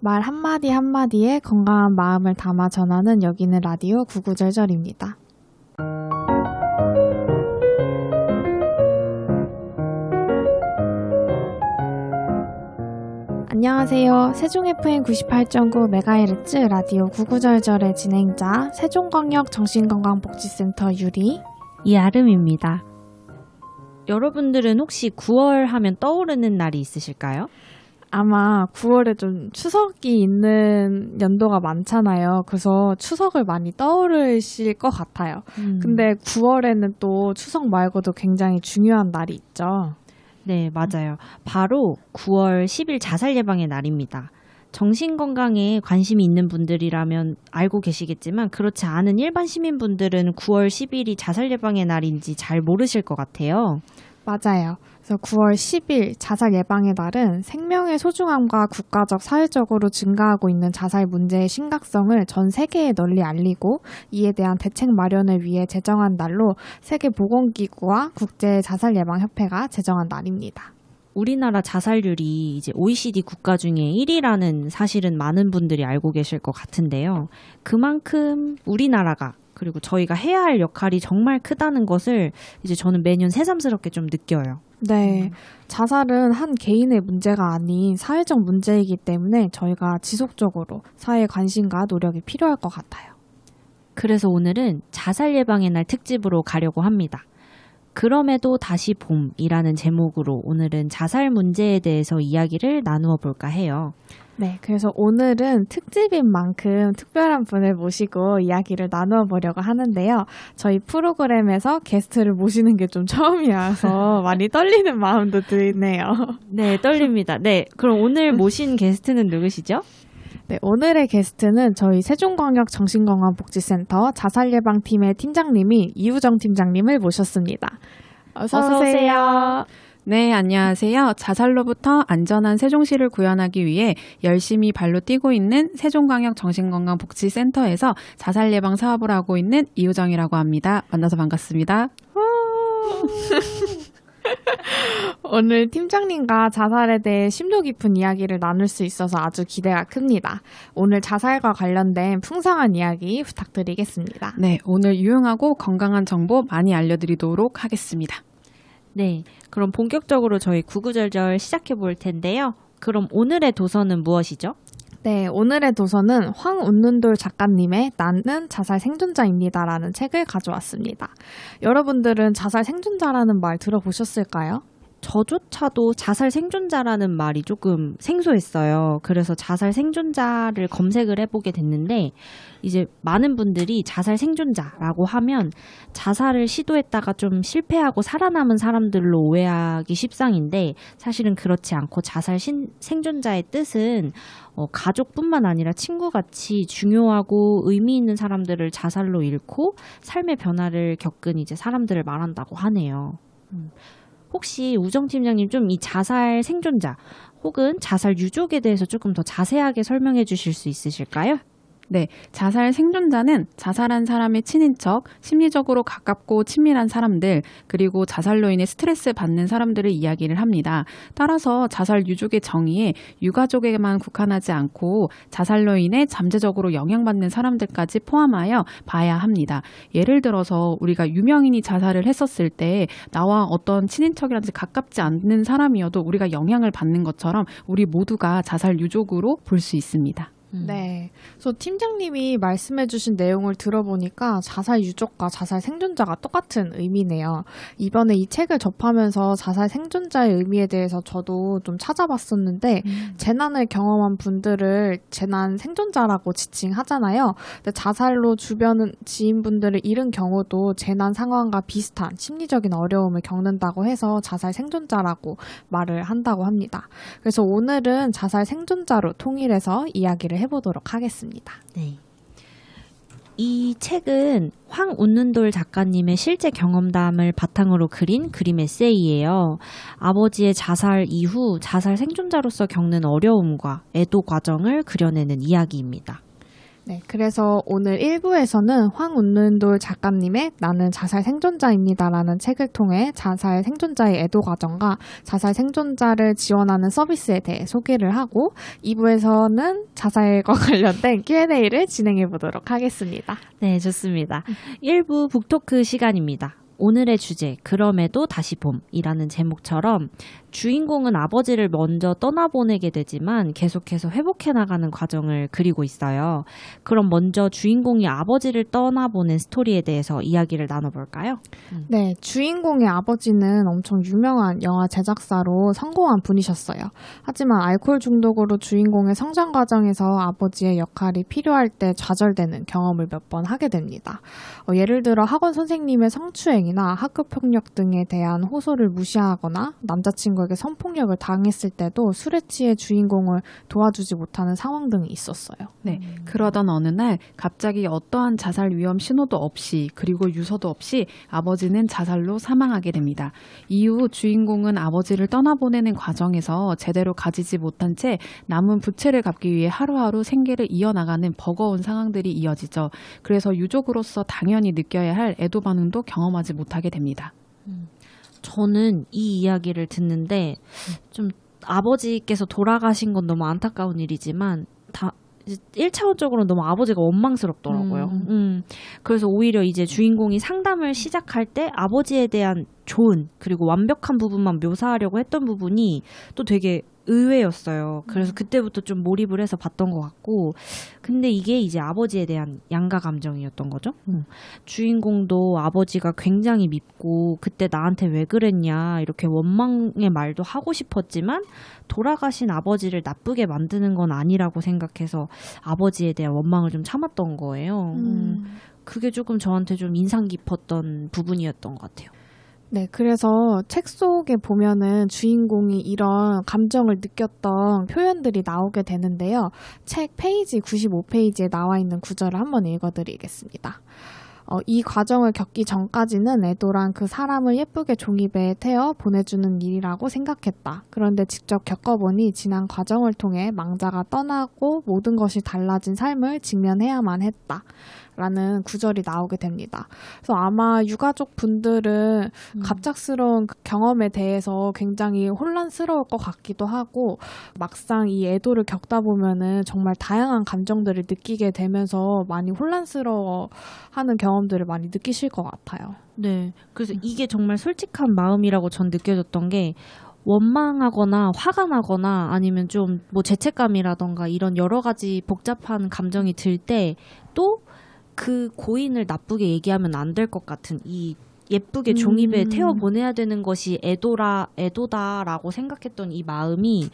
말 한마디 한마디에 건강한 마음을 담아 전하는 여기는 라디오 구구절절입니다. 안녕하세요. 세종 FM 98.9MHz 라디오 구구절절의 진행자 세종광역 정신건강복지센터 유리 이아름입니다. 여러분들은 혹시 9월 하면 떠오르는 날이 있으실까요? 아마 9월에 좀 추석이 있는 연도가 많잖아요. 그래서 추석을 많이 떠오르실 것 같아요. 근데 9월에는 또 추석 말고도 굉장히 중요한 날이 있죠. 네, 맞아요. 바로 9월 10일 자살 예방의 날입니다. 정신건강에 관심이 있는 분들이라면 알고 계시겠지만 그렇지 않은 일반 시민분들은 9월 10일이 자살 예방의 날인지 잘 모르실 것 같아요. 맞아요. 그래서 9월 10일 자살 예방의 날은 생명의 소중함과 국가적, 사회적으로 증가하고 있는 자살 문제의 심각성을 전 세계에 널리 알리고 이에 대한 대책 마련을 위해 제정한 날로 세계보건기구와 국제자살예방협회가 제정한 날입니다. 우리나라 자살률이 이제 OECD 국가 중에 1위라는 사실은 많은 분들이 알고 계실 것 같은데요. 그만큼 우리나라가 그리고 저희가 해야 할 역할이 정말 크다는 것을 이제 저는 매년 새삼스럽게 좀 느껴요. 네. 자살은 한 개인의 문제가 아닌 사회적 문제이기 때문에 저희가 지속적으로 사회의 관심과 노력이 필요할 것 같아요. 그래서 오늘은 자살 예방의 날 특집으로 가려고 합니다. 그럼에도 다시 봄이라는 제목으로 오늘은 자살 문제에 대해서 이야기를 나누어 볼까 해요. 네, 그래서 오늘은 특집인 만큼 특별한 분을 모시고 이야기를 나누어 보려고 하는데요. 저희 프로그램에서 게스트를 모시는 게 좀 처음이라서 많이 떨리는 마음도 드네요. 네, 떨립니다. 네, 그럼 오늘 모신 게스트는 누구시죠? 네, 오늘의 게스트는 저희 세종광역 정신건강복지센터 자살예방팀의 팀장님이 이우정 팀장님을 모셨습니다. 어서 오세요. 네, 안녕하세요. 자살로부터 안전한 세종시를 구현하기 위해 열심히 발로 뛰고 있는 세종광역 정신건강복지센터에서 자살 예방 사업을 하고 있는 이우정이라고 합니다. 만나서 반갑습니다. 오늘 팀장님과 자살에 대해 심도 깊은 이야기를 나눌 수 있어서 아주 기대가 큽니다. 오늘 자살과 관련된 풍성한 이야기 부탁드리겠습니다. 네, 오늘 유용하고 건강한 정보 많이 알려드리도록 하겠습니다. 네, 그럼 본격적으로 저희 구구절절 시작해 볼 텐데요. 그럼 오늘의 도서는 무엇이죠? 네, 오늘의 도서는 황운눈돌 작가님의 나는 자살 생존자입니다라는 책을 가져왔습니다. 여러분들은 자살 생존자라는 말 들어보셨을까요? 저조차도 자살 생존자라는 말이 조금 생소했어요. 그래서 자살 생존자를 검색을 해보게 됐는데 이제 많은 분들이 자살 생존자라고 하면 자살을 시도했다가 좀 실패하고 살아남은 사람들로 오해하기 십상인데 사실은 그렇지 않고 자살 생존자의 뜻은 가족뿐만 아니라 친구같이 중요하고 의미 있는 사람들을 자살로 잃고 삶의 변화를 겪은 이제 사람들을 말한다고 하네요. 혹시 우정 팀장님 좀 이 자살 생존자 혹은 자살 유족에 대해서 조금 더 자세하게 설명해 주실 수 있으실까요? 네, 자살 생존자는 자살한 사람의 친인척, 심리적으로 가깝고 친밀한 사람들, 그리고 자살로 인해 스트레스 받는 사람들을 이야기를 합니다. 따라서 자살 유족의 정의에 유가족에만 국한하지 않고 자살로 인해 잠재적으로 영향받는 사람들까지 포함하여 봐야 합니다. 예를 들어서 우리가 유명인이 자살을 했었을 때 나와 어떤 친인척이라든지 가깝지 않는 사람이어도 우리가 영향을 받는 것처럼 우리 모두가 자살 유족으로 볼 수 있습니다. 네. 그래서 팀장님이 말씀해주신 내용을 들어보니까 자살 유족과 자살 생존자가 똑같은 의미네요. 이번에 이 책을 접하면서 자살 생존자의 의미에 대해서 저도 좀 찾아봤었는데 재난을 경험한 분들을 재난 생존자라고 지칭하잖아요. 근데 자살로 주변 지인분들을 잃은 경우도 재난 상황과 비슷한 심리적인 어려움을 겪는다고 해서 자살 생존자라고 말을 한다고 합니다. 그래서 오늘은 자살 생존자로 통일해서 이야기를 해보도록 하겠습니다. 네. 이 책은 황운눈돌 작가님의 실제 경험담을 바탕으로 그린 그림 에세이예요. 아버지의 자살 이후 자살 생존자로서 겪는 어려움과 애도 과정을 그려내는 이야기입니다. 네, 그래서 오늘 1부에서는 황운는돌 작가님의 나는 자살 생존자입니다라는 책을 통해 자살 생존자의 애도 과정과 자살 생존자를 지원하는 서비스에 대해 소개를 하고 2부에서는 자살과 관련된 Q&A를 진행해 보도록 하겠습니다. 네, 좋습니다. 1부 북토크 시간입니다. 오늘의 주제, 그럼에도 다시 봄이라는 제목처럼 주인공은 아버지를 먼저 떠나보내게 되지만 계속해서 회복해 나가는 과정을 그리고 있어요. 그럼 먼저 주인공이 아버지를 떠나보낸 스토리에 대해서 이야기를 나눠볼까요? 네, 주인공의 아버지는 엄청 유명한 영화 제작사로 성공한 분이셨어요. 하지만 알코올 중독으로 주인공의 성장 과정에서 아버지의 역할이 필요할 때 좌절되는 경험을 몇 번 하게 됩니다. 예를 들어 학원 선생님의 성추행이나 학교폭력 등에 대한 호소를 무시하거나 남자친구에게 성폭력을 당했을 때도 술에 취해 주인공을 도와주지 못하는 상황 등이 있었어요. 네, 그러던 어느 날 갑자기 어떠한 자살 위험 신호도 없이 그리고 유서도 없이 아버지는 자살로 사망하게 됩니다. 이후 주인공은 아버지를 떠나보내는 과정에서 제대로 가지지 못한 채 남은 부채를 갚기 위해 하루하루 생계를 이어나가는 버거운 상황들이 이어지죠. 그래서 유족으로서 당연히 느껴야 할 애도 반응도 경험하지 못하게 됩니다. 저는 이 이야기를 듣는데 좀 아버지께서 돌아가신 건 너무 안타까운 일이지만 다 1차원적으로 너무 아버지가 원망스럽더라고요. 그래서 오히려 이제 주인공이 상담을 시작할 때 아버지에 대한 좋은 그리고 완벽한 부분만 묘사하려고 했던 부분이 또 되게 의외였어요. 그래서 그때부터 좀 몰입을 해서 봤던 것 같고, 근데 이게 이제 아버지에 대한 양가 감정이었던 거죠. 주인공도 아버지가 굉장히 밉고 그때 나한테 왜 그랬냐 이렇게 원망의 말도 하고 싶었지만 돌아가신 아버지를 나쁘게 만드는 건 아니라고 생각해서 아버지에 대한 원망을 좀 참았던 거예요. 그게 조금 저한테 좀 인상 깊었던 부분이었던 것 같아요. 네, 그래서 책 속에 보면은 주인공이 이런 감정을 느꼈던 표현들이 나오게 되는데요. 책 페이지 95페이지에 나와 있는 구절을 한번 읽어드리겠습니다. 이 과정을 겪기 전까지는 애도란 그 사람을 예쁘게 종이배에 태워 보내주는 일이라고 생각했다. 그런데 직접 겪어보니 지난 과정을 통해 망자가 떠나고 모든 것이 달라진 삶을 직면해야만 했다. 라는 구절이 나오게 됩니다. 그래서 아마 유가족 분들은 갑작스러운 그 경험에 대해서 굉장히 혼란스러울 것 같기도 하고 막상 이 애도를 겪다 보면은 정말 다양한 감정들을 느끼게 되면서 많이 혼란스러워하는 경험들을 많이 느끼실 것 같아요. 네, 그래서 이게 정말 솔직한 마음이라고 전 느껴졌던 게 원망하거나 화가 나거나 아니면 좀 뭐 죄책감이라던가 이런 여러 가지 복잡한 감정이 들 때 또 그 고인을 나쁘게 얘기하면 안 될 것 같은 이 예쁘게 종이배에 태워 보내야 되는 것이 애도다라고 생각했던 이 마음이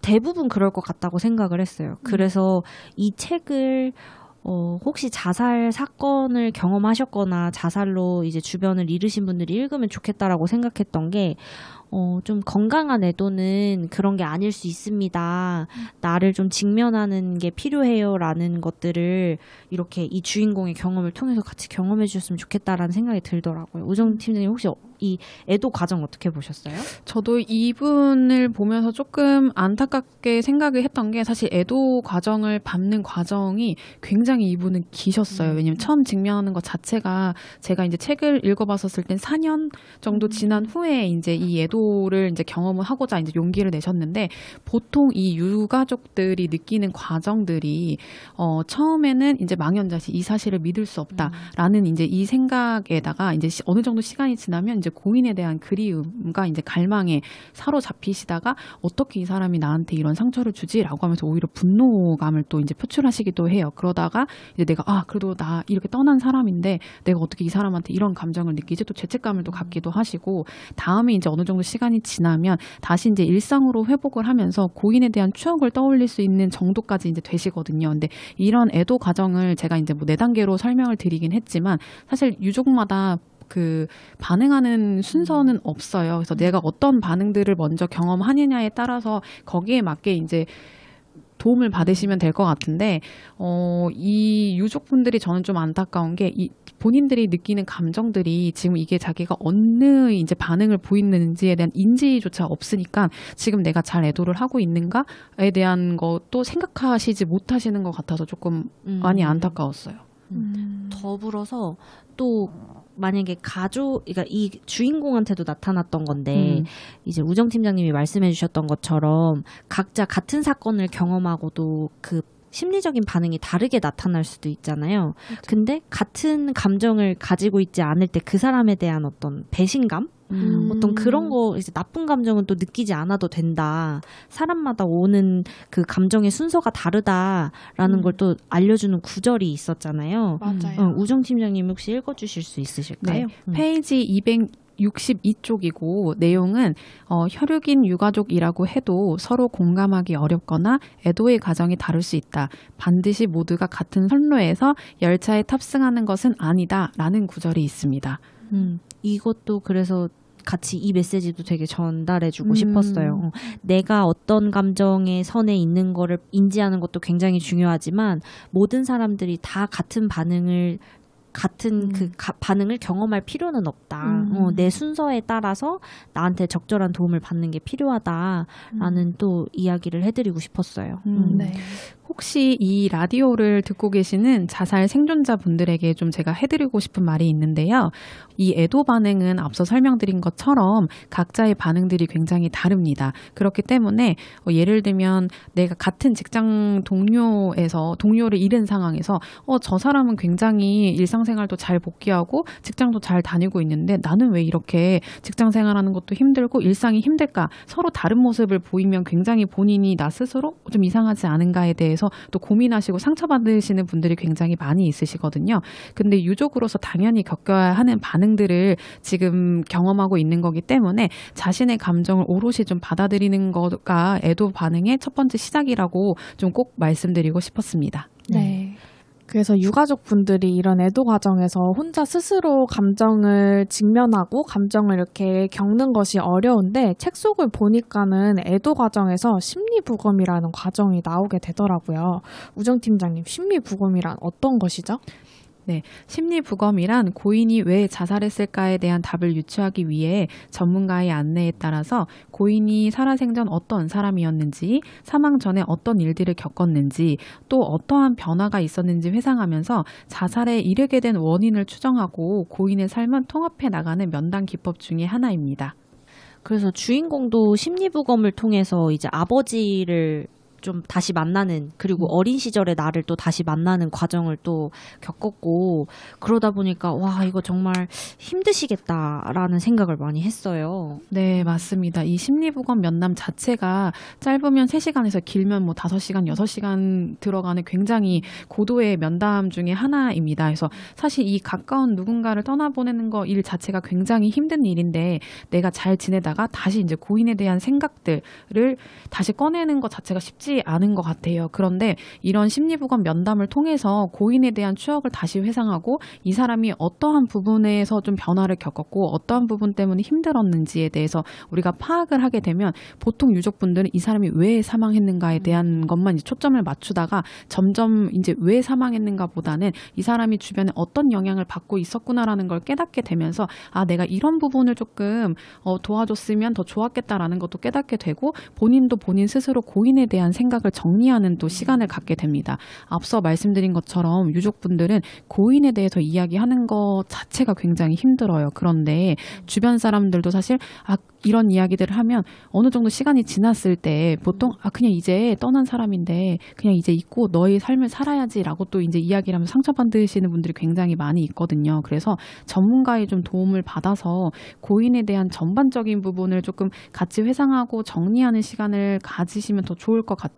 대부분 그럴 것 같다고 생각을 했어요. 그래서 이 책을 혹시 자살 사건을 경험하셨거나 자살로 이제 주변을 잃으신 분들이 읽으면 좋겠다라고 생각했던 게 좀 건강한 애도는 그런 게 아닐 수 있습니다. 나를 좀 직면하는 게 필요해요. 라는 것들을 이렇게 이 주인공의 경험을 통해서 같이 경험해 주셨으면 좋겠다라는 생각이 들더라고요. 우정 팀장님 혹시 이 애도 과정 어떻게 보셨어요? 저도 이분을 보면서 조금 안타깝게 생각을 했던 게 사실 애도 과정을 밟는 과정이 굉장히 이분은 기셨어요. 왜냐면 처음 직면하는 것 자체가 제가 이제 책을 읽어봤었을 땐 4년 정도 지난 후에 이제 이 애도를 이제 경험을 하고자 이제 용기를 내셨는데 보통 이 유가족들이 느끼는 과정들이 처음에는 이제 망연자실 이 사실을 믿을 수 없다라는 이제 이 생각에다가 이제 어느 정도 시간이 지나면 이제 고인에 대한 그리움과 이제 갈망에 사로잡히시다가 어떻게 이 사람이 나한테 이런 상처를 주지라고 하면서 오히려 분노감을 또 이제 표출하시기도 해요. 그러다가 이제 내가 그래도 나 이렇게 떠난 사람인데 내가 어떻게 이 사람한테 이런 감정을 느끼지 또 죄책감을 또 갖기도 하시고 다음에 이제 어느 정도 시간이 지나면 다시 이제 일상으로 회복을 하면서 고인에 대한 추억을 떠올릴 수 있는 정도까지 이제 되시거든요. 근데 이런 애도 과정을 제가 이제 뭐 4단계로 설명을 드리긴 했지만 사실 유족마다 그 반응하는 순서는 없어요. 그래서 내가 어떤 반응들을 먼저 경험하느냐에 따라서 거기에 맞게 이제 도움을 받으시면 될 것 같은데 이 유족분들이 저는 좀 안타까운 게 본인들이 느끼는 감정들이 지금 이게 자기가 어느 이제 반응을 보이는지에 대한 인지조차 없으니까 지금 내가 잘 애도를 하고 있는가에 대한 것도 생각하시지 못하시는 것 같아서 조금 많이 안타까웠어요. 더불어서 또 만약에 그러니까 이 주인공한테도 나타났던 건데 이제 우정 팀장님이 말씀해 주셨던 것처럼 각자 같은 사건을 경험하고도 그 심리적인 반응이 다르게 나타날 수도 있잖아요. 근데 같은 감정을 가지고 있지 않을 때 그 사람에 대한 어떤 배신감? 어떤 그런 거, 이제 나쁜 감정은 또 느끼지 않아도 된다. 사람마다 오는 그 감정의 순서가 다르다라는 걸 또 알려주는 구절이 있었잖아요. 맞아요. 우정 팀장님 혹시 읽어주실 수 있으실까요? 네. 페이지 262쪽이고 내용은 혈육인 유가족이라고 해도 서로 공감하기 어렵거나 애도의 과정이 다를 수 있다. 반드시 모두가 같은 선로에서 열차에 탑승하는 것은 아니다라는 구절이 있습니다. 이것도 그래서 같이 이 메시지도 되게 전달해주고 싶었어요. 내가 어떤 감정의 선에 있는 거를 인지하는 것도 굉장히 중요하지만 모든 사람들이 다 같은 반응을 반응을 경험할 필요는 없다. 내 순서에 따라서 나한테 적절한 도움을 받는 게 필요하다라는 또 이야기를 해드리고 싶었어요. 네. 혹시 이 라디오를 듣고 계시는 자살 생존자분들에게 좀 제가 해드리고 싶은 말이 있는데요. 이 애도 반응은 앞서 설명드린 것처럼 각자의 반응들이 굉장히 다릅니다. 그렇기 때문에 예를 들면 내가 같은 직장 동료를 잃은 상황에서 저 사람은 굉장히 일상생활도 잘 복귀하고 직장도 잘 다니고 있는데 나는 왜 이렇게 직장 생활하는 것도 힘들고 일상이 힘들까? 서로 다른 모습을 보이면 굉장히 본인이 나 스스로 좀 이상하지 않은가에 대해서 또 고민하시고 상처받으시는 분들이 굉장히 많이 있으시거든요. 근데 유족으로서 당연히 겪어야 하는 반응들을 지금 경험하고 있는 거기 때문에 자신의 감정을 오롯이 좀 받아들이는 거가 애도 반응의 첫 번째 시작이라고 좀 꼭 말씀드리고 싶었습니다. 네. 그래서 유가족 분들이 이런 애도 과정에서 혼자 스스로 감정을 직면하고 감정을 이렇게 겪는 것이 어려운데 책 속을 보니까는 애도 과정에서 심리부검이라는 과정이 나오게 되더라고요. 우정 팀장님, 심리부검이란 어떤 것이죠? 네, 심리부검이란 고인이 왜 자살했을까에 대한 답을 유추하기 위해 전문가의 안내에 따라서 고인이 살아생전 어떤 사람이었는지, 사망 전에 어떤 일들을 겪었는지, 또 어떠한 변화가 있었는지 회상하면서 자살에 이르게 된 원인을 추정하고 고인의 삶은 통합해 나가는 면담 기법 중에 하나입니다. 그래서 주인공도 심리부검을 통해서 이제 아버지를 좀 다시 만나는, 그리고 어린 시절의 나를 또 다시 만나는 과정을 또 겪었고, 그러다 보니까 와, 이거 정말 힘드시겠다라는 생각을 많이 했어요. 네, 맞습니다. 이 심리부검 면담 자체가 짧으면 3시간에서 길면 5시간, 6시간 들어가는 굉장히 고도의 면담 중에 하나입니다. 그래서 사실 이 가까운 누군가를 떠나보내는 거 일 자체가 굉장히 힘든 일인데 내가 잘 지내다가 다시 이제 고인에 대한 생각들을 다시 꺼내는 것 자체가 쉽지 않은 것 같아요. 그런데 이런 심리부검 면담을 통해서 고인에 대한 추억을 다시 회상하고 이 사람이 어떠한 부분에서 좀 변화를 겪었고 어떠한 부분 때문에 힘들었는지에 대해서 우리가 파악을 하게 되면 보통 유족분들은 이 사람이 왜 사망했는가에 대한 것만 이제 초점을 맞추다가 점점 이제 왜 사망했는가 보다는 이 사람이 주변에 어떤 영향을 받고 있었구나라는 걸 깨닫게 되면서 내가 이런 부분을 조금 도와줬으면 더 좋았겠다라는 것도 깨닫게 되고 본인도 본인 스스로 고인에 대한 생각을 정리하는 또 시간을 갖게 됩니다. 앞서 말씀드린 것처럼 유족분들은 고인에 대해서 이야기하는 것 자체가 굉장히 힘들어요. 그런데 주변 사람들도 사실 이런 이야기들을 하면 어느 정도 시간이 지났을 때 보통 그냥 이제 떠난 사람인데 그냥 이제 잊고 너의 삶을 살아야지라고 또 이제 이야기를 하면 상처받으시는 분들이 굉장히 많이 있거든요. 그래서 전문가의 좀 도움을 받아서 고인에 대한 전반적인 부분을 조금 같이 회상하고 정리하는 시간을 가지시면 더 좋을 것 같아요.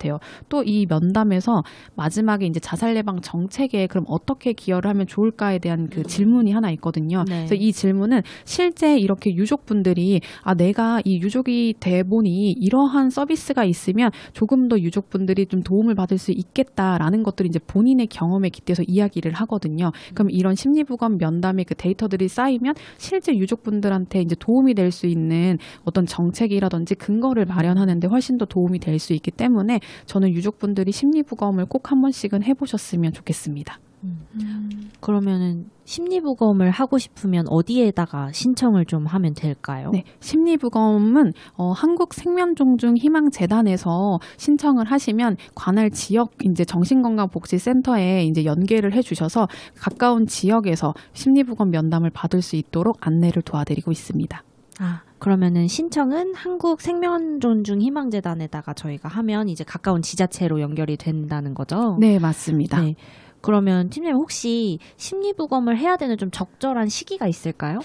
또 이 면담에서 마지막에 이제 자살 예방 정책에 그럼 어떻게 기여를 하면 좋을까에 대한 그 질문이 하나 있거든요. 네. 그래서 이 질문은 실제 이렇게 유족분들이 내가 이 유족이 돼 보니 이러한 서비스가 있으면 조금 더 유족분들이 좀 도움을 받을 수 있겠다라는 것들이 이제 본인의 경험에 깃대서 이야기를 하거든요. 그럼 이런 심리부검 면담의 그 데이터들이 쌓이면 실제 유족분들한테 이제 도움이 될 수 있는 어떤 정책이라든지 근거를 마련하는데 훨씬 더 도움이 될 수 있기 때문에 저는 유족분들이 심리부검을 꼭 한 번씩은 해보셨으면 좋겠습니다. 그러면은 심리부검을 하고 싶으면 어디에다가 신청을 좀 하면 될까요? 네, 심리부검은 한국생명존중희망재단에서 신청을 하시면 관할 지역 이제 정신건강복지센터에 이제 연계를 해주셔서 가까운 지역에서 심리부검 면담을 받을 수 있도록 안내를 도와드리고 있습니다. 그러면은 신청은 한국생명존중희망재단에다가 저희가 하면 이제 가까운 지자체로 연결이 된다는 거죠? 네, 맞습니다. 네. 그러면 팀장님 혹시 심리부검을 해야 되는 좀 적절한 시기가 있을까요?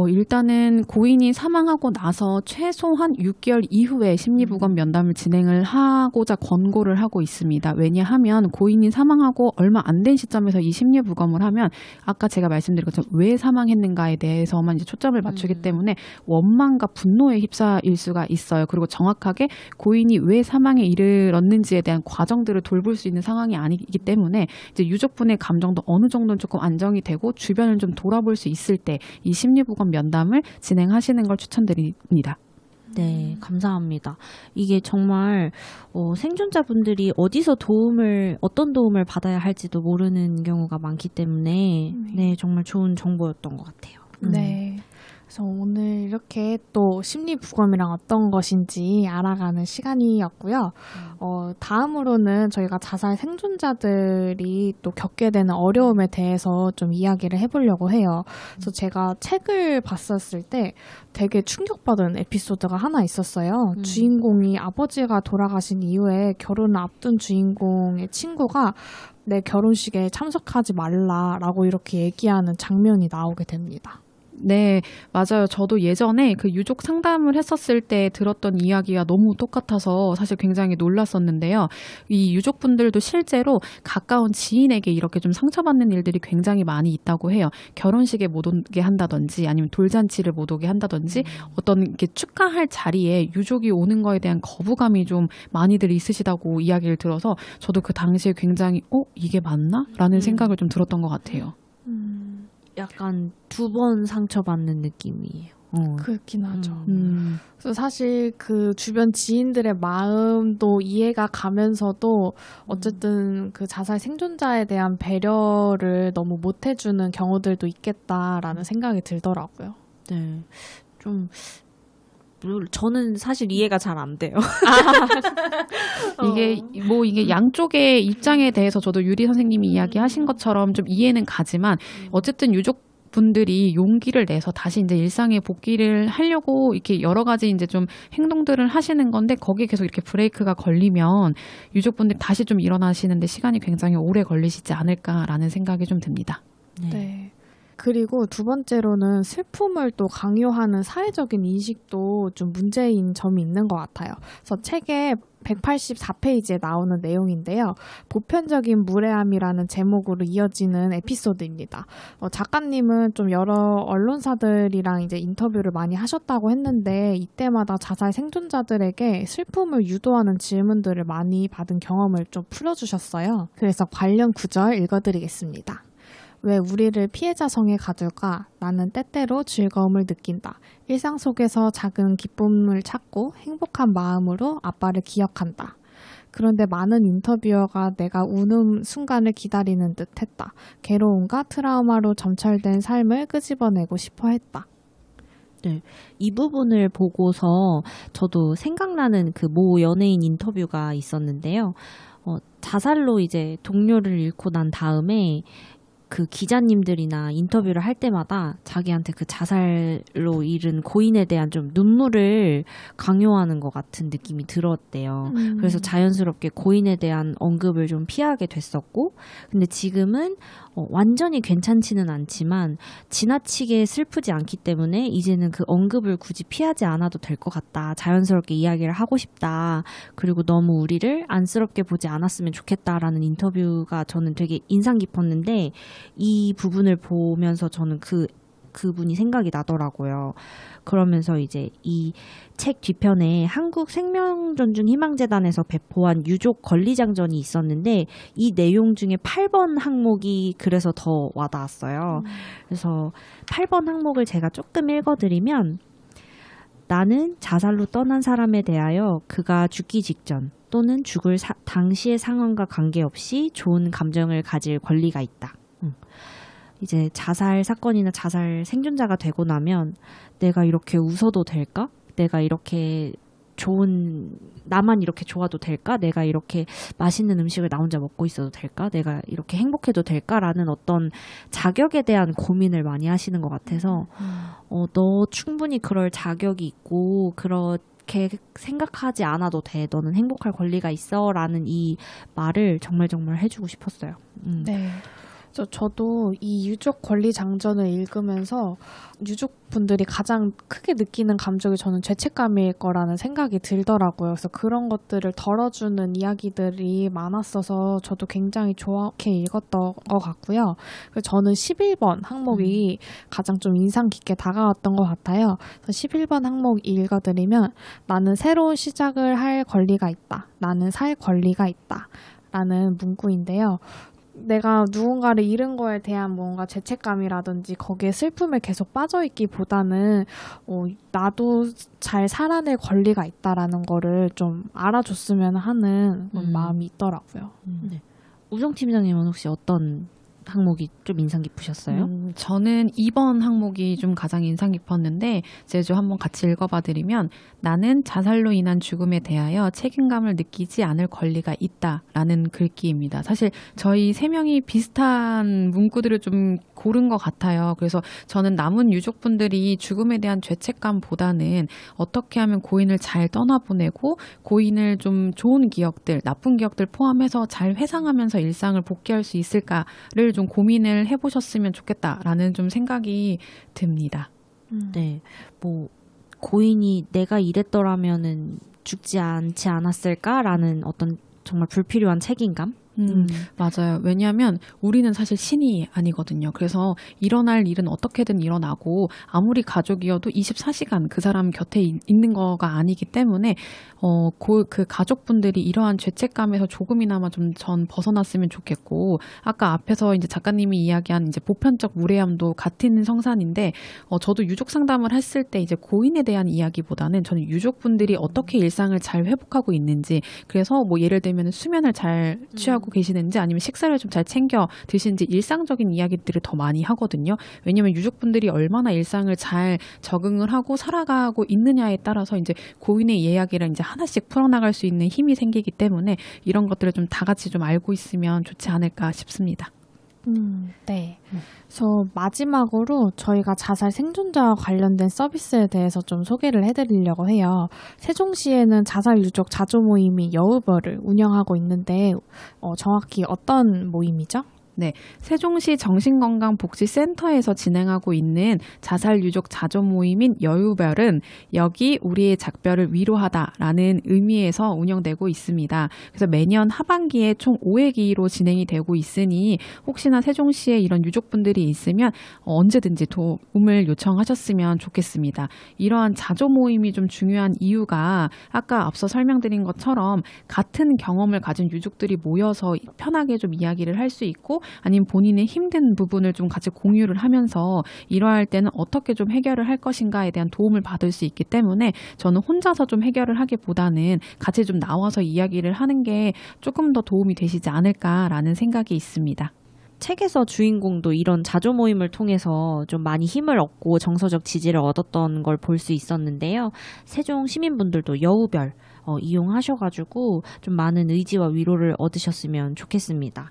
일단은 고인이 사망하고 나서 최소한 6개월 이후에 심리부검 면담을 진행을 하고자 권고를 하고 있습니다. 왜냐하면 고인이 사망하고 얼마 안 된 시점에서 이 심리부검을 하면 아까 제가 말씀드린 것처럼 왜 사망했는가에 대해서만 이제 초점을 맞추기 때문에 원망과 분노에 휩싸일 수가 있어요. 그리고 정확하게 고인이 왜 사망에 이르렀는지에 대한 과정들을 돌볼 수 있는 상황이 아니기 때문에 이제 유족분의 감정도 어느 정도는 조금 안정이 되고 주변을 좀 돌아볼 수 있을 때 이 심리부검 면담을 진행하시는 걸 추천드립니다. 네, 감사합니다. 이게 정말 생존자분들이 어디서 어떤 도움을 받아야 할지도 모르는 경우가 많기 때문에 네, 정말 좋은 정보였던 것 같아요. 네. 그래서 오늘 이렇게 또 심리부검이랑 어떤 것인지 알아가는 시간이었고요. 다음으로는 저희가 자살 생존자들이 또 겪게 되는 어려움에 대해서 좀 이야기를 해보려고 해요. 그래서 제가 책을 봤었을 때 되게 충격받은 에피소드가 하나 있었어요. 주인공이 아버지가 돌아가신 이후에 결혼을 앞둔 주인공의 친구가 내 결혼식에 참석하지 말라라고 이렇게 얘기하는 장면이 나오게 됩니다. 네, 맞아요. 저도 예전에 그 유족 상담을 했었을 때 들었던 이야기가 너무 똑같아서 사실 굉장히 놀랐었는데요. 이 유족분들도 실제로 가까운 지인에게 이렇게 좀 상처받는 일들이 굉장히 많이 있다고 해요. 결혼식에 못 오게 한다든지 아니면 돌잔치를 못 오게 한다든지 어떤 이렇게 축하할 자리에 유족이 오는 거에 대한 거부감이 좀 많이들 있으시다고 이야기를 들어서 저도 그 당시에 굉장히 이게 맞나? 라는 생각을 좀 들었던 것 같아요. 약간 두 번 상처받는 느낌이에요. 그렇긴 하죠. 그래서 사실 그 주변 지인들의 마음도 이해가 가면서도 어쨌든 그 자살 생존자에 대한 배려를 너무 못 해주는 경우들도 있겠다라는 생각이 들더라고요. 네. 저는 사실 이해가 잘 안 돼요. 이게 양쪽의 입장에 대해서 저도 유리 선생님이 이야기하신 것처럼 좀 이해는 가지만 어쨌든 유족분들이 용기를 내서 다시 이제 일상에 복귀를 하려고 이렇게 여러 가지 이제 좀 행동들을 하시는 건데 거기에 계속 이렇게 브레이크가 걸리면 유족분들이 다시 좀 일어나시는데 시간이 굉장히 오래 걸리시지 않을까라는 생각이 좀 듭니다. 네. 그리고 두 번째로는 슬픔을 또 강요하는 사회적인 인식도 좀 문제인 점이 있는 것 같아요. 그래서 책에 184페이지에 나오는 내용인데요. 보편적인 무례함이라는 제목으로 이어지는 에피소드입니다. 작가님은 좀 여러 언론사들이랑 이제 인터뷰를 많이 하셨다고 했는데 이때마다 자살 생존자들에게 슬픔을 유도하는 질문들을 많이 받은 경험을 좀 풀어주셨어요. 그래서 관련 구절 읽어드리겠습니다. 왜 우리를 피해자성에 가둘까? 나는 때때로 즐거움을 느낀다. 일상 속에서 작은 기쁨을 찾고 행복한 마음으로 아빠를 기억한다. 그런데 많은 인터뷰어가 내가 우는 순간을 기다리는 듯 했다. 괴로움과 트라우마로 점철된 삶을 끄집어내고 싶어 했다. 네, 이 부분을 보고서 저도 생각나는 그 모 연예인 인터뷰가 있었는데요. 자살로 이제 동료를 잃고 난 다음에 그 기자님들이나 인터뷰를 할 때마다 자기한테 그 자살로 잃은 고인에 대한 좀 눈물을 강요하는 것 같은 느낌이 들었대요. 그래서 자연스럽게 고인에 대한 언급을 좀 피하게 됐었고, 근데 지금은 완전히 괜찮지는 않지만 지나치게 슬프지 않기 때문에 이제는 그 언급을 굳이 피하지 않아도 될 것 같다. 자연스럽게 이야기를 하고 싶다. 그리고 너무 우리를 안쓰럽게 보지 않았으면 좋겠다라는 인터뷰가 저는 되게 인상 깊었는데 이 부분을 보면서 저는 그분이 생각이 나더라고요. 그러면서 이제 이 책 뒤편에 한국생명존중희망재단에서 배포한 유족 권리장전이 있었는데 이 내용 중에 8번 항목이 그래서 더 와닿았어요. 그래서 8번 항목을 제가 조금 읽어드리면 나는 자살로 떠난 사람에 대하여 그가 죽기 직전 또는 죽을 당시의 상황과 관계없이 좋은 감정을 가질 권리가 있다. 이제 자살 사건이나 자살 생존자가 되고 나면 내가 이렇게 웃어도 될까? 내가 이렇게 나만 이렇게 좋아도 될까? 내가 이렇게 맛있는 음식을 나 혼자 먹고 있어도 될까? 내가 이렇게 행복해도 될까라는 어떤 자격에 대한 고민을 많이 하시는 것 같아서 너 충분히 그럴 자격이 있고 그렇게 생각하지 않아도 돼. 너는 행복할 권리가 있어. 라는 이 말을 정말 해주고 싶었어요. 네. 저도 이 유족 권리 장전을 읽으면서 유족분들이 가장 크게 느끼는 감정이 저는 죄책감일 거라는 생각이 들더라고요. 그래서 그런 것들을 덜어주는 이야기들이 많았어서 저도 굉장히 좋게 읽었던 것 같고요. 그래서 저는 11번 항목이 가장 좀 인상 깊게 다가왔던 것 같아요. 그래서 11번 항목 읽어드리면 나는 새로운 시작을 할 권리가 있다. 나는 살 권리가 있다. 라는 문구인데요. 내가 누군가를 잃은 거에 대한 뭔가 죄책감이라든지 거기에 슬픔에 계속 빠져있기보다는 나도 잘 살아낼 권리가 있다라는 거를 좀 알아줬으면 하는 마음이 있더라고요. 네. 우정 팀장님은 혹시 어떤 항목이 좀 인상 깊으셨어요? 저는 2번 항목이 좀 가장 인상 깊었는데 제주 한번 같이 읽어봐 드리면 나는 자살로 인한 죽음에 대하여 책임감을 느끼지 않을 권리가 있다라는 글귀입니다. 사실 저희 3명이 비슷한 문구들을 좀 고른 것 같아요. 그래서 저는 남은 유족분들이 죽음에 대한 죄책감보다는 어떻게 하면 고인을 잘 떠나보내고 고인을 좀 좋은 기억들, 나쁜 기억들 포함해서 잘 회상하면서 일상을 복귀할 수 있을까를 좀 고민을 해보셨으면 좋겠다라는 좀 생각이 듭니다. 네, 뭐 고인이 내가 이랬더라면은 죽지 않지 않았을까라는 어떤 정말 불필요한 책임감? 맞아요. 왜냐하면 우리는 사실 신이 아니거든요. 그래서 일어날 일은 어떻게든 일어나고 아무리 가족이어도 24시간 그 사람 곁에 있는 거가 아니기 때문에 그 가족분들이 이러한 죄책감에서 조금이나마 좀 전 벗어났으면 좋겠고 아까 앞에서 이제 작가님이 이야기한 이제 보편적 무례함도 같은 성산인데 저도 유족 상담을 했을 때 이제 고인에 대한 이야기보다는 저는 유족분들이 어떻게 일상을 잘 회복하고 있는지 그래서 뭐 예를 들면 수면을 잘 취하고 계시는지 아니면 식사를 좀 잘 챙겨 드시는지 일상적인 이야기들을 더 많이 하거든요. 왜냐하면 유족분들이 얼마나 일상을 잘 적응을 하고 살아가고 있느냐에 따라서 이제 고인의 이야기를 이제 하나씩 풀어나갈 수 있는 힘이 생기기 때문에 이런 것들을 좀 다 같이 좀 알고 있으면 좋지 않을까 싶습니다. 네. 그래서 마지막으로 저희가 자살 생존자와 관련된 서비스에 대해서 좀 소개를 해드리려고 해요. 세종시에는 자살 유족 자조 모임이 여우별을 운영하고 있는데 정확히 어떤 모임이죠? 네, 세종시 정신건강복지센터에서 진행하고 있는 자살 유족 자조 모임인 여유별은 여기 우리의 작별을 위로하다라는 의미에서 운영되고 있습니다. 그래서 매년 하반기에 총 5회기로 진행이 되고 있으니 혹시나 세종시에 이런 유족분들이 있으면 언제든지 도움을 요청하셨으면 좋겠습니다. 이러한 자조 모임이 좀 중요한 이유가 아까 앞서 설명드린 것처럼 같은 경험을 가진 유족들이 모여서 편하게 좀 이야기를 할 수 있고 아니면 본인의 힘든 부분을 좀 같이 공유를 하면서 이러할 때는 어떻게 좀 해결을 할 것인가에 대한 도움을 받을 수 있기 때문에 저는 혼자서 좀 해결을 하기보다는 같이 좀 나와서 이야기를 하는 게 조금 더 도움이 되시지 않을까라는 생각이 있습니다. 책에서 주인공도 이런 자조 모임을 통해서 좀 많이 힘을 얻고 정서적 지지를 얻었던 걸 볼 수 있었는데요. 세종 시민분들도 여우별 이용하셔가지고 좀 많은 의지와 위로를 얻으셨으면 좋겠습니다.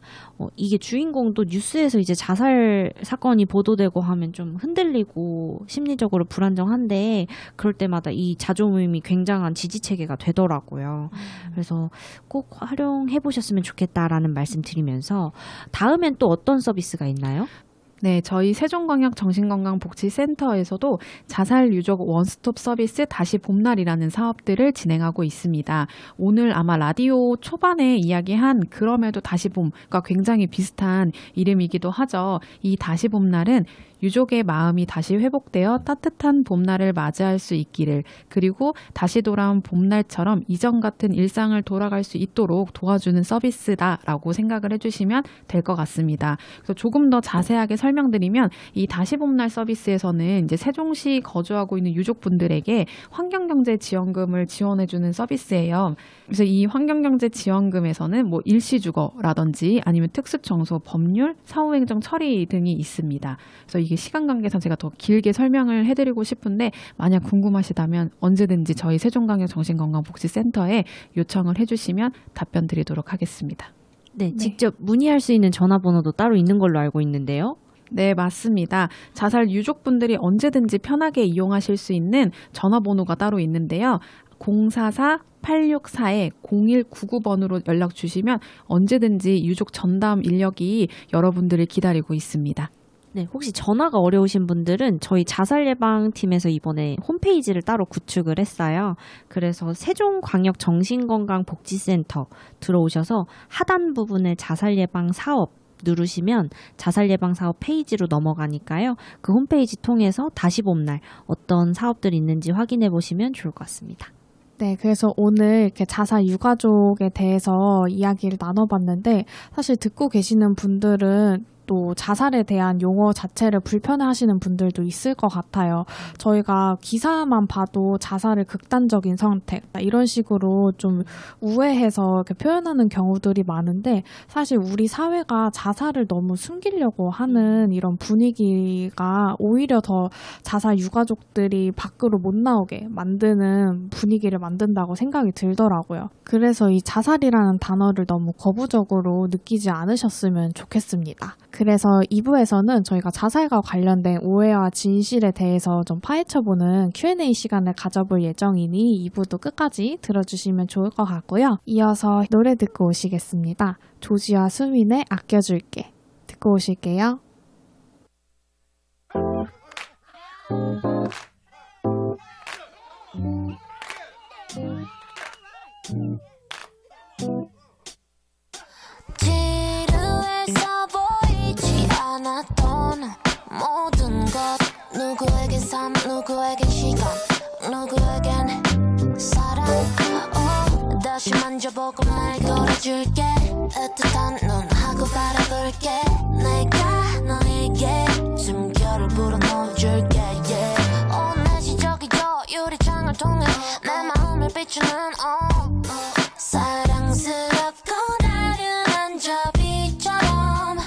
이게 주인공도 뉴스에서 이제 자살 사건이 보도되고 하면 좀 흔들리고 심리적으로 불안정한데 그럴 때마다 이 자조 모임이 굉장한 지지체계가 되더라고요. 그래서 꼭 활용해 보셨으면 좋겠다라는 말씀 드리면서 다음엔 또 어떤 서비스가 있나요? 네, 저희 세종광역 정신건강복지센터에서도 자살 유족 원스톱 서비스 다시 봄날이라는 사업들을 진행하고 있습니다. 오늘 아마 라디오 초반에 이야기한 그럼에도 다시 봄과 굉장히 비슷한 이름이기도 하죠. 이 다시 봄날은 유족의 마음이 다시 회복되어 따뜻한 봄날을 맞이할 수 있기를 그리고 다시 돌아온 봄날처럼 이전 같은 일상을 돌아갈 수 있도록 도와주는 서비스다라고 생각을 해주시면 될 것 같습니다. 그래서 조금 더 자세하게 설명드리면 이 다시 봄날 서비스에서는 이제 세종시 거주하고 있는 유족분들에게 환경경제 지원금을 지원해주는 서비스예요. 그래서 이 환경경제지원금에서는 뭐 일시주거라든지 아니면 특수청소, 법률, 사후행정 처리 등이 있습니다. 그래서 이게 시간 관계상 제가 더 길게 설명을 해드리고 싶은데 만약 궁금하시다면 언제든지 저희 세종광역정신건강복지센터에 요청을 해주시면 답변 드리도록 하겠습니다. 네, 직접 문의할 수 있는 전화번호도 따로 있는 걸로 알고 있는데요. 네, 맞습니다. 자살 유족분들이 언제든지 편하게 이용하실 수 있는 전화번호가 따로 있는데요. 044-864-0199번으로 연락 주시면 언제든지 유족 전담 인력이 여러분들을 기다리고 있습니다. 네, 혹시 전화가 어려우신 분들은 저희 자살예방팀에서 이번에 홈페이지를 따로 구축을 했어요. 그래서 세종광역정신건강복지센터 들어오셔서 하단 부분에 자살예방 사업 누르시면 자살예방 사업 페이지로 넘어가니까요. 그 홈페이지 통해서 다시 봄 날 어떤 사업들이 있는지 확인해 보시면 좋을 것 같습니다. 네, 그래서 오늘 이렇게 자살 유가족에 대해서 이야기를 나눠봤는데 사실 듣고 계시는 분들은 또 자살에 대한 용어 자체를 불편해하시는 분들도 있을 것 같아요. 저희가 기사만 봐도 자살을 극단적인 선택 이런 식으로 좀 우회해서 이렇게 표현하는 경우들이 많은데 사실 우리 사회가 자살을 너무 숨기려고 하는 이런 분위기가 오히려 더 자살 유가족들이 밖으로 못 나오게 만드는 분위기를 만든다고 생각이 들더라고요. 그래서 이 자살이라는 단어를 너무 거부적으로 느끼지 않으셨으면 좋겠습니다. 그래서 2부에서는 저희가 자살과 관련된 오해와 진실에 대해서 좀 파헤쳐보는 Q&A 시간을 가져볼 예정이니 2부도 끝까지 들어주시면 좋을 것 같고요. 이어서 노래 듣고 오시겠습니다. 조지와 수민의 아껴줄게 듣고 오실게요. 지루해서 보이지 않았던 모든 것 누구에겐 삶 누구에겐 시간 누구에겐 사랑 다시 만져보고 말 걸어줄게 애틋한 눈 하고 바라볼게 내가 너에게 숨결을 불어넣어줄게 내시적이죠 유리창을 통해 내 마음을 비추는 사랑스럽고 나른한 저 빛처럼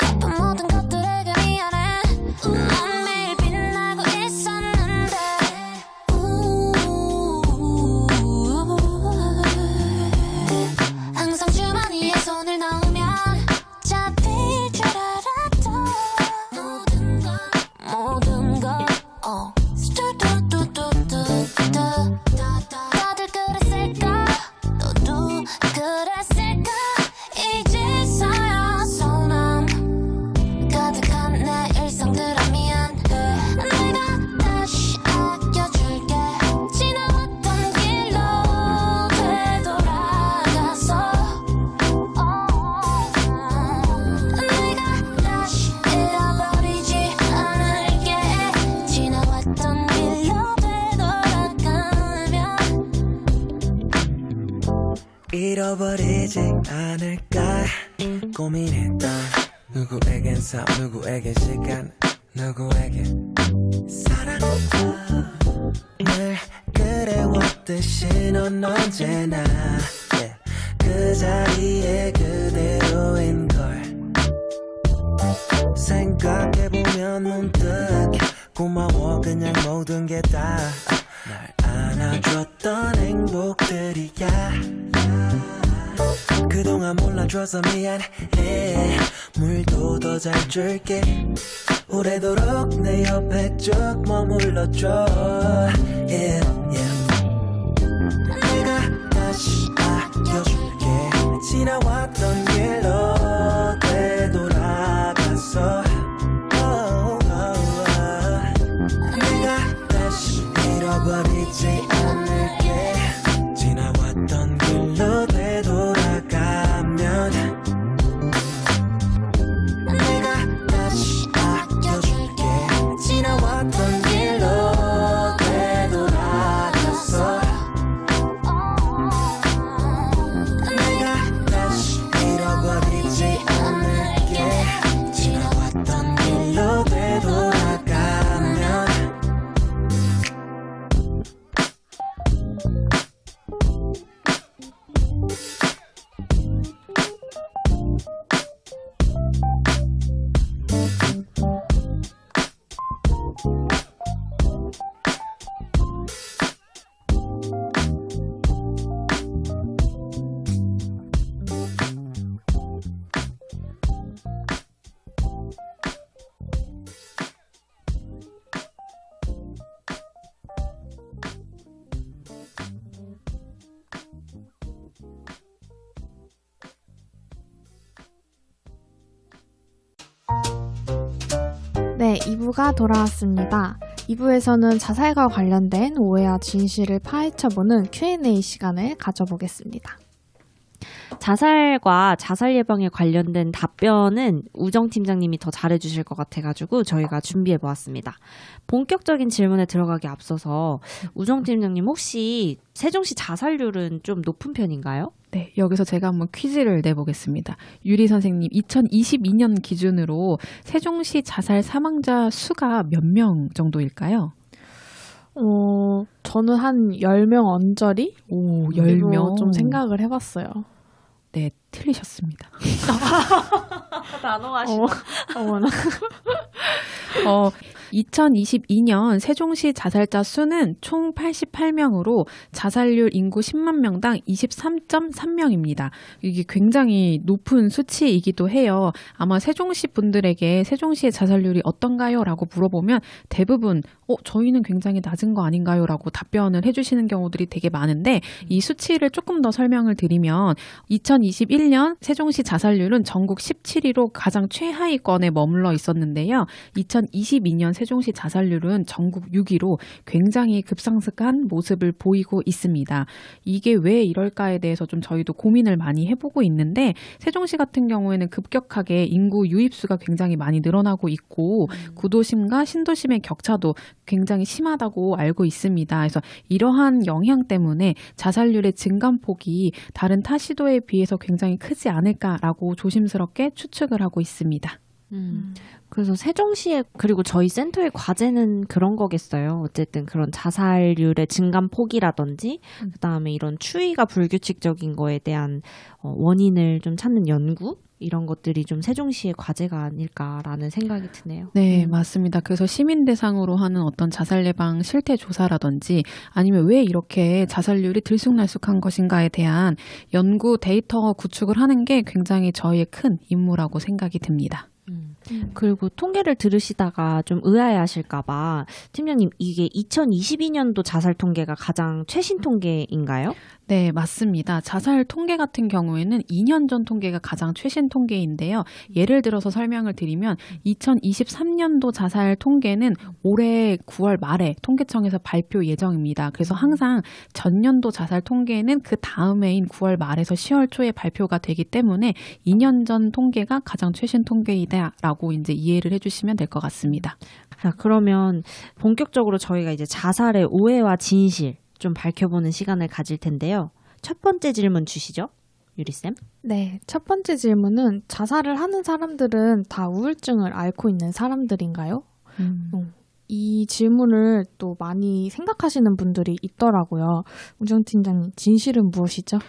예쁜 모든 것들에게 미안해 난 매일 빛나고 있었는데 항상 주머니에 손을 넣으면 잡힐 줄 알았던 모든 것 다들 그랬을까 너도 그랬을까 이제서야 서운함 가득한 내 일상들아 미안해 내가 다시 아껴줄게 지나왔던 길로 되돌아가서 내가 다시 잃어버리지 않을게 지나왔던 길로 되돌아가면 잃어버리지 않을까 고민했던 누구에겐 삶 누구에겐 시간 누구에겐 사랑 늘 그래왔듯이 넌 언제나 그 자리에 그대로인걸 생각해보면 문득 고마워 그냥 모든 게 다 날 안아줬던 행복들이야 그동안 몰라줘서 미안해 물도 더 잘 줄게 오래도록 내 옆에 쭉 머물러줘 yeah, yeah. 내가 다시 아껴줄게 지나왔던 길로 되돌아가서 내가 다시 잃어버리지 않을게 지나왔던 길로 되돌아가면 내가 다시 아껴줄게 지나왔던 길로 되돌아가서 네, 2부가 돌아왔습니다. 2부에서는 자살과 관련된 오해와 진실을 파헤쳐보는 Q&A 시간을 가져보겠습니다. 자살과 자살 예방에 관련된 답변은 우정 팀장님이 더 잘해주실 것 같아가지고 저희가 준비해보았습니다. 본격적인 질문에 들어가기 앞서서 우정 팀장님 혹시 세종시 자살률은 좀 높은 편인가요? 네, 여기서 제가 한번 퀴즈를 내보겠습니다. 유리 선생님, 2022년 기준으로 세종시 자살 사망자 수가 몇 명 정도일까요? 저는 한 10명 언저리? 오, 10명. 좀 생각을 해봤어요. 네, 틀리셨습니다. 단호하시다. 어머나. 2022년 세종시 자살자 수는 총 88명으로 자살률 인구 10만 명당 23.3명입니다. 이게 굉장히 높은 수치이기도 해요. 아마 세종시 분들에게 세종시의 자살률이 어떤가요? 라고 물어보면 대부분 저희는 굉장히 낮은 거 아닌가요? 라고 답변을 해주시는 경우들이 되게 많은데 이 수치를 조금 더 설명을 드리면 2021년 세종시 자살률은 전국 17위로 가장 최하위권에 머물러 있었는데요. 2022년 세종시 자살률은 전국 6위로 굉장히 급상승한 모습을 보이고 있습니다. 이게 왜 이럴까에 대해서 좀 저희도 고민을 많이 해보고 있는데 세종시 같은 경우에는 급격하게 인구 유입수가 굉장히 많이 늘어나고 있고 구도심과 신도심의 격차도 굉장히 심하다고 알고 있습니다. 그래서 이러한 영향 때문에 자살률의 증감폭이 다른 타 시도에 비해서 굉장히 크지 않을까라고 조심스럽게 추측을 하고 있습니다. 그래서 세종시에 그리고 저희 센터의 과제는 그런 거겠어요. 어쨌든 그런 자살률의 증감폭이라든지 그다음에 이런 추이가 불규칙적인 거에 대한 원인을 좀 찾는 연구 이런 것들이 좀 세종시의 과제가 아닐까라는 생각이 드네요. 네, 맞습니다. 그래서 시민 대상으로 하는 어떤 자살 예방 실태 조사라든지 아니면 왜 이렇게 자살률이 들쑥날쑥한 것인가에 대한 연구 데이터 구축을 하는 게 굉장히 저희의 큰 임무라고 생각이 듭니다. 그리고 통계를 들으시다가 좀 의아해하실까봐 팀장님 이게 2022년도 자살 통계가 가장 최신 통계인가요? 네, 맞습니다. 자살 통계 같은 경우에는 2년 전 통계가 가장 최신 통계인데요. 예를 들어서 설명을 드리면 2023년도 자살 통계는 올해 9월 말에 통계청에서 발표 예정입니다. 그래서 항상 전년도 자살 통계는 그 다음 해인 9월 말에서 10월 초에 발표가 되기 때문에 2년 전 통계가 가장 최신 통계이다라고 이제 이해를 해주시면 될 것 같습니다. 자, 그러면 본격적으로 저희가 이제 자살의 오해와 진실 좀 밝혀보는 시간을 가질 텐데요. 첫 번째 질문 주시죠, 유리쌤. 네, 첫 번째 질문은 자살을 하는 사람들은 다 우울증을 앓고 있는 사람들인가요? 이 질문을 또 많이 생각하시는 분들이 있더라고요. 우정 팀장님, 진실은 무엇이죠?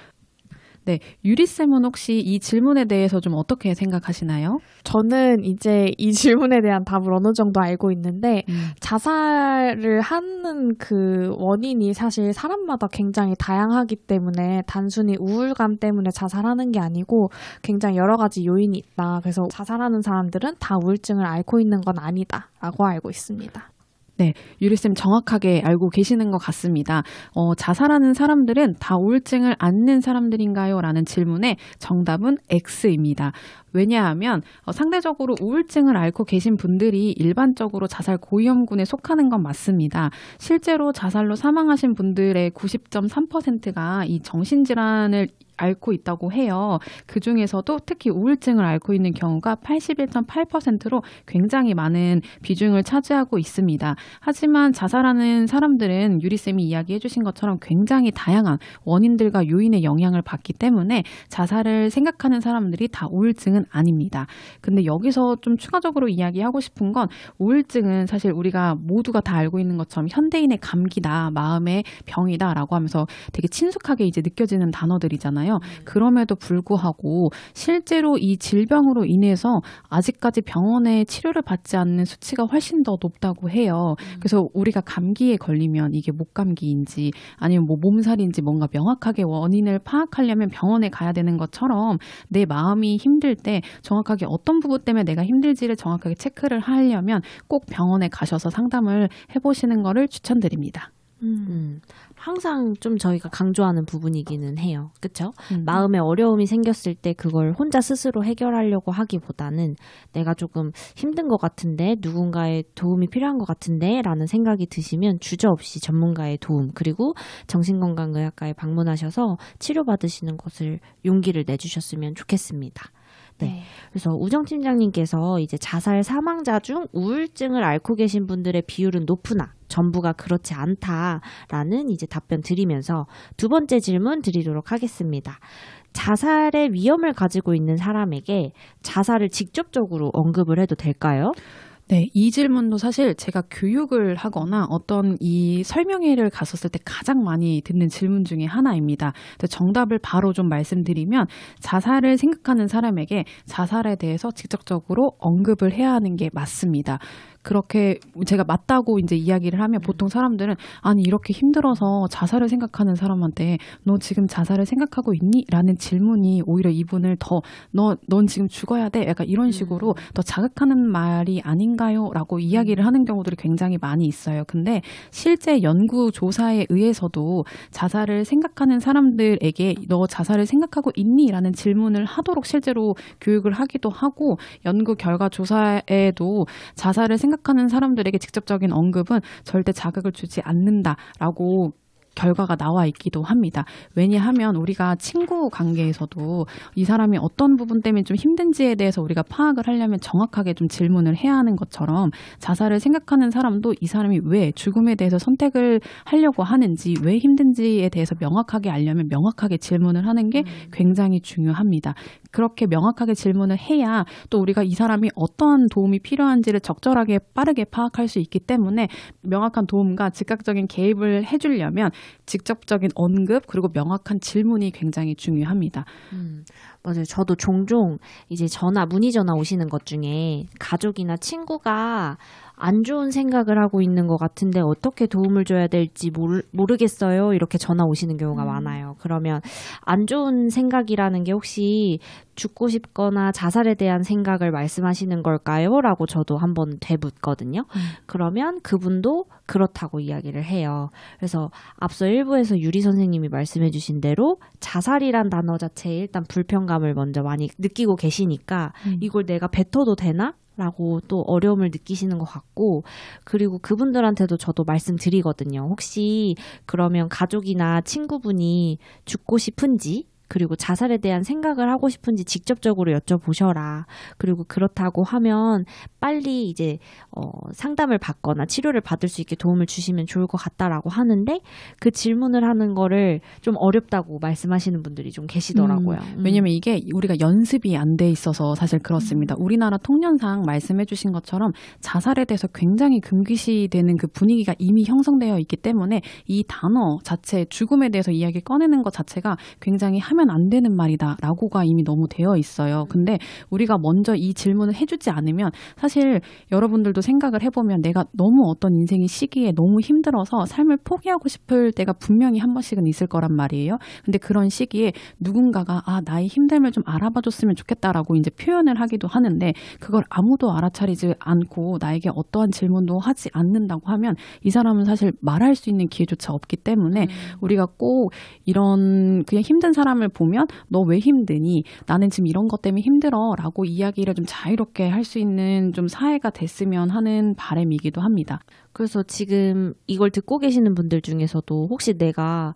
네, 유리쌤은 혹시 이 질문에 대해서 좀 어떻게 생각하시나요? 저는 이제 이 질문에 대한 답을 어느 정도 알고 있는데 자살을 하는 그 원인이 사실 사람마다 굉장히 다양하기 때문에 단순히 우울감 때문에 자살하는 게 아니고 굉장히 여러 가지 요인이 있다. 그래서 자살하는 사람들은 다 우울증을 앓고 있는 건 아니다라고 알고 있습니다. 네, 유리쌤 정확하게 알고 계시는 것 같습니다. 자살하는 사람들은 다 우울증을 앓는 사람들인가요? 라는 질문에 정답은 X입니다. 왜냐하면 상대적으로 우울증을 앓고 계신 분들이 일반적으로 자살 고위험군에 속하는 건 맞습니다. 실제로 자살로 사망하신 분들의 90.3%가 이 정신질환을 앓고 있다고 해요. 그 중에서도 특히 우울증을 앓고 있는 경우가 81.8%로 굉장히 많은 비중을 차지하고 있습니다. 하지만 자살하는 사람들은 유리쌤이 이야기해 주신 것처럼 굉장히 다양한 원인들과 요인의 영향을 받기 때문에 자살을 생각하는 사람들이 다 우울증은 아닙니다. 근데 여기서 좀 추가적으로 이야기하고 싶은 건 우울증은 사실 우리가 모두가 다 알고 있는 것처럼 현대인의 감기다, 마음의 병이다라고 하면서 되게 친숙하게 이제 느껴지는 단어들이잖아요. 그럼에도 불구하고 실제로 이 질병으로 인해서 아직까지 병원에 치료를 받지 않는 수치가 훨씬 더 높다고 해요. 그래서 우리가 감기에 걸리면 이게 목감기인지 아니면 뭐 몸살인지 뭔가 명확하게 원인을 파악하려면 병원에 가야 되는 것처럼 내 마음이 힘들 때 정확하게 어떤 부분 때문에 내가 힘들지를 정확하게 체크를 하려면 꼭 병원에 가셔서 상담을 해보시는 거를 추천드립니다. 항상 좀 저희가 강조하는 부분이기는 해요. 그쵸? 마음에 어려움이 생겼을 때 그걸 혼자 스스로 해결하려고 하기보다는 내가 조금 힘든 것 같은데 누군가의 도움이 필요한 것 같은데 라는 생각이 드시면 주저없이 전문가의 도움 그리고 정신건강의학과에 방문하셔서 치료받으시는 것을 용기를 내주셨으면 좋겠습니다. 네. 그래서 우정 팀장님께서 이제 자살 사망자 중 우울증을 앓고 계신 분들의 비율은 높으나 전부가 그렇지 않다라는 이제 답변 드리면서 두 번째 질문 드리도록 하겠습니다. 자살의 위험을 가지고 있는 사람에게 자살을 직접적으로 언급을 해도 될까요? 네, 이 질문도 사실 제가 교육을 하거나 어떤 이 설명회를 갔었을 때 가장 많이 듣는 질문 중에 하나입니다. 정답을 바로 좀 말씀드리면 자살을 생각하는 사람에게 자살에 대해서 직접적으로 언급을 해야 하는 게 맞습니다. 그렇게 제가 맞다고 이제 이야기를 하면 보통 사람들은 아니 이렇게 힘들어서 자살을 생각하는 사람한테 너 지금 자살을 생각하고 있니? 라는 질문이 오히려 이분을 더 넌 지금 죽어야 돼? 약간 이런 식으로 더 자극하는 말이 아닌가요? 라고 이야기를 하는 경우들이 굉장히 많이 있어요. 근데 실제 연구 조사에 의해서도 자살을 생각하는 사람들에게 너 자살을 생각하고 있니? 라는 질문을 하도록 실제로 교육을 하기도 하고 연구 결과 조사에도 자살을 생각하는 사람들에게 직접적인 언급은 절대 자극을 주지 않는다라고 결과가 나와 있기도 합니다. 왜냐하면 우리가 친구 관계에서도 이 사람이 어떤 부분 때문에 좀 힘든지에 대해서 우리가 파악을 하려면 정확하게 좀 질문을 해야 하는 것처럼 자살을 생각하는 사람도 이 사람이 왜 죽음에 대해서 선택을 하려고 하는지 왜 힘든지에 대해서 명확하게 알려면 명확하게 질문을 하는 게 굉장히 중요합니다. 그렇게 명확하게 질문을 해야 또 우리가 이 사람이 어떠한 도움이 필요한지를 적절하게 빠르게 파악할 수 있기 때문에 명확한 도움과 즉각적인 개입을 해주려면 직접적인 언급 그리고 명확한 질문이 굉장히 중요합니다. 맞아요. 저도 종종 이제 문의 전화 오시는 것 중에 가족이나 친구가 안 좋은 생각을 하고 있는 것 같은데 어떻게 도움을 줘야 될지 모르겠어요. 이렇게 전화 오시는 경우가 많아요. 그러면 안 좋은 생각이라는 게 혹시 죽고 싶거나 자살에 대한 생각을 말씀하시는 걸까요? 라고 저도 한번 되묻거든요. 그러면 그분도 그렇다고 이야기를 해요. 그래서 앞서 1부에서 유리 선생님이 말씀해 주신 대로 자살이란 단어 자체에 일단 불편감을 먼저 많이 느끼고 계시니까 이걸 내가 뱉어도 되나? 라고 또 어려움을 느끼시는 것 같고 그리고 그분들한테도 저도 말씀드리거든요. 혹시 그러면 가족이나 친구분이 죽고 싶은지 그리고 자살에 대한 생각을 하고 싶은지 직접적으로 여쭤보셔라. 그리고 그렇다고 하면 빨리 이제 상담을 받거나 치료를 받을 수 있게 도움을 주시면 좋을 것 같다라고 하는데 그 질문을 하는 거를 좀 어렵다고 말씀하시는 분들이 좀 계시더라고요. 왜냐면 이게 우리가 연습이 안 돼 있어서 사실 그렇습니다. 우리나라 통념상 말씀해 주신 것처럼 자살에 대해서 굉장히 금기시되는 그 분위기가 이미 형성되어 있기 때문에 이 단어 자체 죽음에 대해서 이야기 꺼내는 것 자체가 굉장히 하면 안 되는 말이다 라고가 이미 너무 되어 있어요. 근데 우리가 먼저 이 질문을 해주지 않으면 사실 여러분들도 생각을 해보면 내가 너무 어떤 인생의 시기에 너무 힘들어서 삶을 포기하고 싶을 때가 분명히 한 번씩은 있을 거란 말이에요. 근데 그런 시기에 누군가가 나의 힘듦을 좀 알아봐줬으면 좋겠다라고 이제 표현을 하기도 하는데 그걸 아무도 알아차리지 않고 나에게 어떠한 질문도 하지 않는다고 하면 이 사람은 사실 말할 수 있는 기회조차 없기 때문에 우리가 꼭 이런 그냥 힘든 사람을 보면 너 왜 힘드니? 나는 지금 이런 것 때문에 힘들어 라고 이야기를 좀 자유롭게 할 수 있는 좀 사회가 됐으면 하는 바람이기도 합니다. 그래서 지금 이걸 듣고 계시는 분들 중에서도 혹시 내가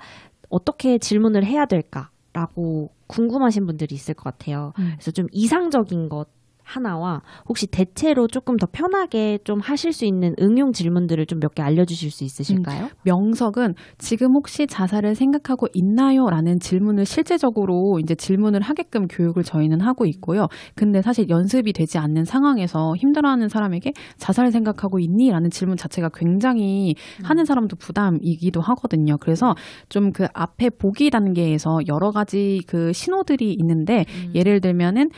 어떻게 질문을 해야 될까라고 궁금하신 분들이 있을 것 같아요. 그래서 좀 이상적인 것 하나와 혹시 대체로 조금 더 편하게 좀 하실 수 있는 응용 질문들을 좀 몇 개 알려주실 수 있으실까요? 명석은 지금 혹시 자살을 생각하고 있나요? 라는 질문을 실제적으로 이제 질문을 하게끔 교육을 저희는 하고 있고요. 근데 사실 연습이 되지 않는 상황에서 힘들어하는 사람에게 자살을 생각하고 있니? 라는 질문 자체가 굉장히 하는 사람도 부담이기도 하거든요. 그래서 좀 그 앞에 보기 단계에서 여러 가지 그 신호들이 있는데 예를 들면은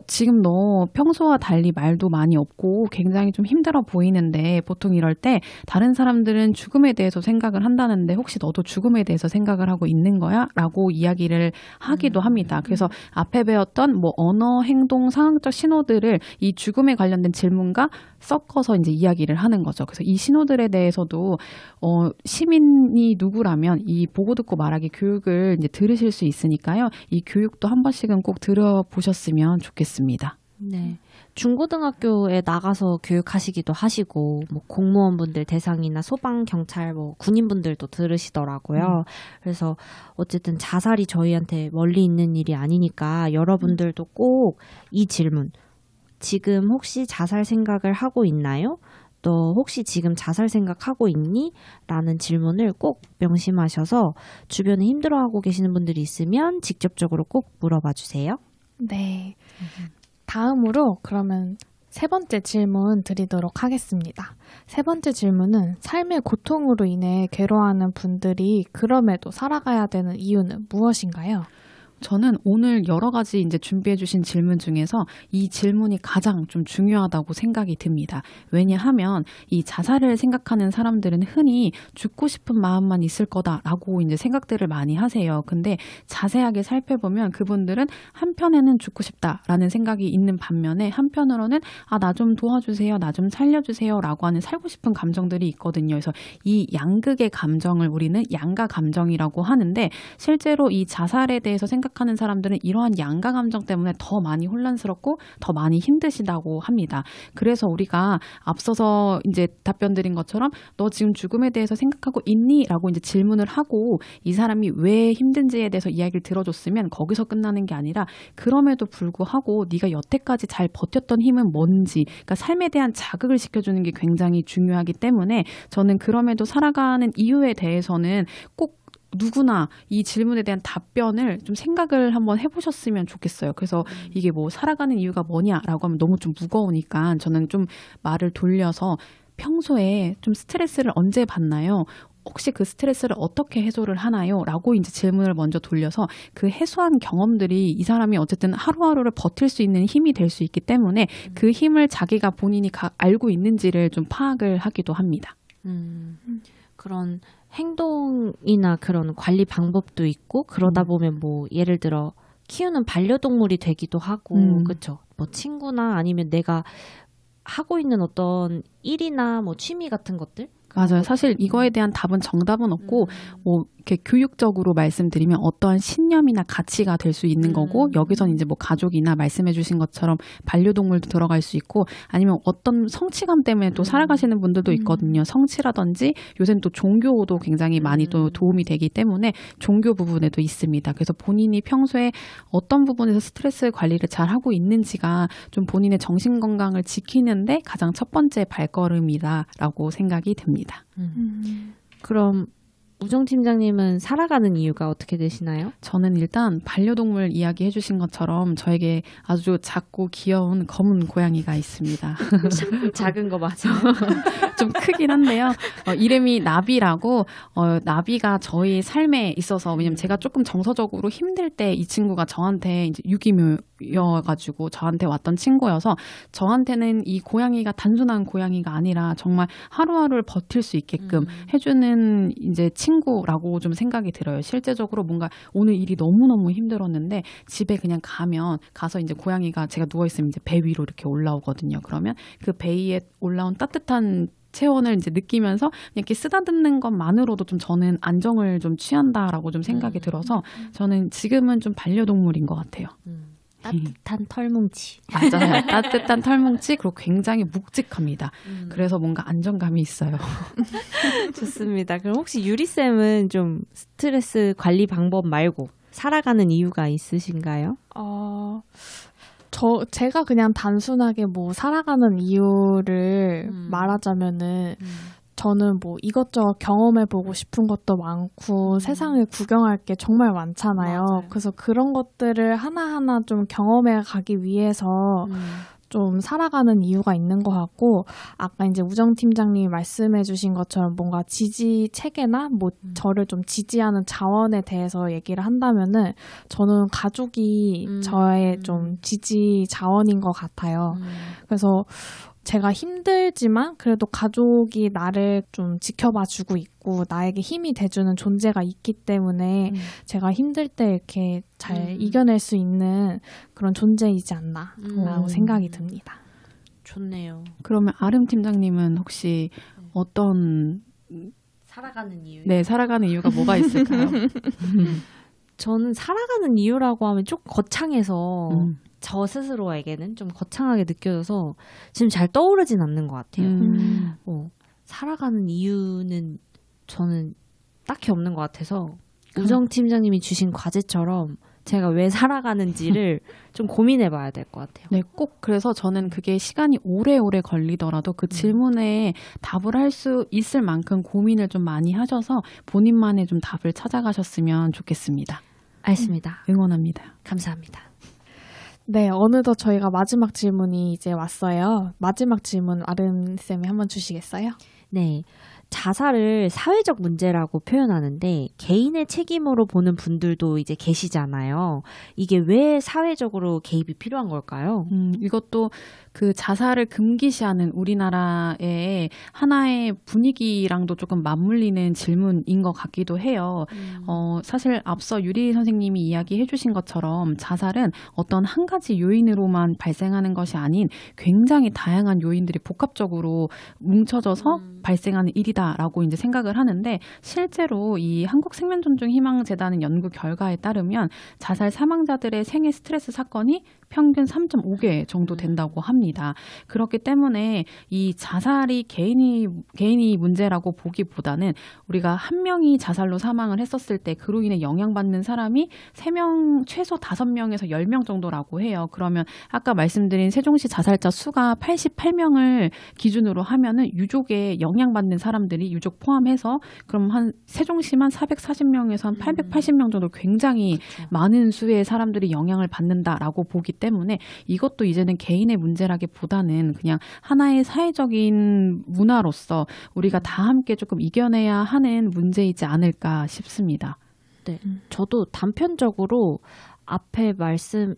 지금 너 평소와 달리 말도 많이 없고 굉장히 좀 힘들어 보이는데 보통 이럴 때 다른 사람들은 죽음에 대해서 생각을 한다는데 혹시 너도 죽음에 대해서 생각을 하고 있는 거야? 라고 이야기를 하기도 합니다. 그래서 앞에 배웠던 뭐 언어, 행동, 상황적 신호들을 이 죽음에 관련된 질문과 섞어서 이제 이야기를 하는 거죠. 그래서 이 신호들에 대해서도 시민이 누구라면 이 보고 듣고 말하기 교육을 이제 들으실 수 있으니까요. 이 교육도 한 번씩은 꼭 들어보셨으면 좋겠습니다. 네. 중고등학교에 나가서 교육하시기도 하시고, 뭐 공무원분들 대상이나 소방, 경찰, 뭐 군인분들도 들으시더라고요. 그래서 어쨌든 자살이 저희한테 멀리 있는 일이 아니니까 여러분들도 꼭 이 질문, 지금 혹시 자살 생각을 하고 있나요? 너 혹시 지금 자살 생각하고 있니? 라는 질문을 꼭 명심하셔서 주변에 힘들어하고 계시는 분들이 있으면 직접적으로 꼭 물어봐 주세요. 네. 다음으로 그러면 세 번째 질문 드리도록 하겠습니다. 세 번째 질문은 삶의 고통으로 인해 괴로워하는 분들이 그럼에도 살아가야 되는 이유는 무엇인가요? 저는 오늘 여러 가지 이제 준비해 주신 질문 중에서 이 질문이 가장 좀 중요하다고 생각이 듭니다. 왜냐하면 이 자살을 생각하는 사람들은 흔히 죽고 싶은 마음만 있을 거다라고 이제 생각들을 많이 하세요. 근데 자세하게 살펴보면 그분들은 한편에는 죽고 싶다라는 생각이 있는 반면에 한편으로는 나 좀 도와주세요, 나 좀 살려주세요라고 하는 살고 싶은 감정들이 있거든요. 그래서 이 양극의 감정을 우리는 양가 감정이라고 하는데 실제로 이 자살에 대해서 생각하는 사람들은 이러한 양가 감정 때문에 더 많이 혼란스럽고 더 많이 힘드시다고 합니다. 그래서 우리가 앞서서 이제 답변 드린 것처럼 너 지금 죽음에 대해서 생각하고 있니? 라고 이제 질문을 하고 이 사람이 왜 힘든지에 대해서 이야기를 들어줬으면 거기서 끝나는 게 아니라 그럼에도 불구하고 네가 여태까지 잘 버텼던 힘은 뭔지, 그러니까 삶에 대한 자극을 시켜주는 게 굉장히 중요하기 때문에 저는 그럼에도 살아가는 이유에 대해서는 꼭 누구나 이 질문에 대한 답변을 좀 생각을 한번 해보셨으면 좋겠어요. 그래서 이게 뭐 살아가는 이유가 뭐냐라고 하면 너무 좀 무거우니까 저는 좀 말을 돌려서 평소에 좀 스트레스를 언제 받나요? 혹시 그 스트레스를 어떻게 해소를 하나요? 라고 이제 질문을 먼저 돌려서 그 해소한 경험들이 이 사람이 어쨌든 하루하루를 버틸 수 있는 힘이 될 수 있기 때문에 그 힘을 자기가 본인이 알고 있는지를 좀 파악을 하기도 합니다. 그런 행동이나 그런 관리 방법도 있고 그러다 보면 뭐 예를 들어 키우는 반려동물이 되기도 하고 그렇죠. 뭐 친구나 아니면 내가 하고 있는 어떤 일이나 뭐 취미 같은 것들 맞아요. 사실 이거에 대한 답은 정답은 없고 뭐 이렇게 교육적으로 말씀드리면 어떠한 신념이나 가치가 될 수 있는 거고 여기선 이제 뭐 가족이나 말씀해 주신 것처럼 반려동물도 들어갈 수 있고 아니면 어떤 성취감 때문에 또 살아가시는 분들도 있거든요. 성취라든지 요새는 또 종교도 굉장히 많이 또 도움이 되기 때문에 종교 부분에도 있습니다. 그래서 본인이 평소에 어떤 부분에서 스트레스 관리를 잘 하고 있는지가 좀 본인의 정신 건강을 지키는데 가장 첫 번째 발걸음이다라고 생각이 듭니다. 그럼 우정 팀장님은 살아가는 이유가 어떻게 되시나요? 저는 일단 반려동물 이야기 해주신 것처럼 저에게 아주 작고 귀여운 검은 고양이가 있습니다. 작은 거 맞아요? 좀 크긴 한데요. 이름이 나비라고 나비가 저희 삶에 있어서 왜냐면 제가 조금 정서적으로 힘들 때 이 친구가 저한테 이제 유기묘여가지고 저한테 왔던 친구여서 저한테는 이 고양이가 단순한 고양이가 아니라 정말 하루하루를 버틸 수 있게끔 해주는 이제 친구라고 좀 생각이 들어요. 실제적으로 뭔가 오늘 일이 너무너무 힘들었는데 집에 그냥 가서 이제 고양이가 제가 누워있으면 이제 배 위로 이렇게 올라오거든요. 그러면 그 배 위에 올라온 따뜻한 체온을 이제 느끼면서 이렇게 쓰다듬는 것만으로도 좀 저는 안정을 좀 취한다라고 좀 생각이 들어서 저는 지금은 좀 반려동물인 것 같아요. 따뜻한 털뭉치. 맞아요. 따뜻한 털뭉치 그리고 굉장히 묵직합니다. 그래서 뭔가 안정감이 있어요. 좋습니다. 그럼 혹시 유리쌤은 좀 스트레스 관리 방법 말고 살아가는 이유가 있으신가요? 제가 그냥 단순하게 뭐 살아가는 이유를 말하자면은 저는 뭐 이것저것 경험해보고 싶은 것도 많고 세상을 구경할 게 정말 많잖아요. 맞아요. 그래서 그런 것들을 하나하나 좀 경험해 가기 위해서 좀 살아가는 이유가 있는 것 같고, 아까 이제 우정 팀장님이 말씀해주신 것처럼 뭔가 지지 체계나 뭐 저를 좀 지지하는 자원에 대해서 얘기를 한다면은 저는 가족이 저의 좀 지지 자원인 것 같아요. 그래서 제가 힘들지만 그래도 가족이 나를 좀 지켜봐 주고 있고 나에게 힘이 돼주는 존재가 있기 때문에 제가 힘들 때 이렇게 잘 이겨낼 수 있는 그런 존재이지 않나라고 생각이 듭니다. 좋네요. 그러면 아름 팀장님은 혹시 어떤 살아가는 이유. 네, 살아가는 이유가 뭐가 있을까요? 저는 살아가는 이유라고 하면 조금 거창해서 저 스스로에게는 좀 거창하게 느껴져서 지금 잘 떠오르진 않는 것 같아요. 살아가는 이유는 저는 딱히 없는 것 같아서 우정 팀장님이 주신 과제처럼 제가 왜 살아가는지를 좀 고민해 봐야 될 것 같아요. 네, 꼭 그래서 저는 그게 시간이 오래오래 걸리더라도 그 질문에 답을 할 수 있을 만큼 고민을 좀 많이 하셔서 본인만의 좀 답을 찾아가셨으면 좋겠습니다. 알겠습니다. 응원합니다. 감사합니다. 네, 어느덧 저희가 마지막 질문이 이제 왔어요. 마지막 질문 아름쌤이 한번 주시겠어요? 네. 자살을 사회적 문제라고 표현하는데 개인의 책임으로 보는 분들도 이제 계시잖아요. 이게 왜 사회적으로 개입이 필요한 걸까요? 이것도 그 자살을 금기시하는 우리나라의 하나의 분위기랑도 조금 맞물리는 질문인 것 같기도 해요. 사실 앞서 유리 선생님이 이야기해 주신 것처럼 자살은 어떤 한 가지 요인으로만 발생하는 것이 아닌 굉장히 다양한 요인들이 복합적으로 뭉쳐져서 발생하는 일이다라고 이제 생각을 하는데, 실제로 이 한국생명존중희망재단의 연구 결과에 따르면 자살 사망자들의 생애 스트레스 사건이 평균 3.5개 정도 된다고 합니다. 그렇기 때문에 이 자살이 개인이 문제라고 보기보다는 우리가 한 명이 자살로 사망을 했었을 때 그로 인해 영향받는 사람이 3명, 최소 5명에서 10명 정도라고 해요. 그러면 아까 말씀드린 세종시 자살자 수가 88명을 기준으로 하면은 유족에 영향받는 사람들이 유족 포함해서 그럼 한 세종시만 440명에서 한 880명 정도 굉장히 많은 수의 사람들이 영향을 받는다라고 보기 때문에 이것도 이제는 개인의 문제라기보다는 그냥 하나의 사회적인 문화로서 우리가 다 함께 조금 이겨내야 하는 문제이지 않을까 싶습니다. 네, 저도 단편적으로 앞에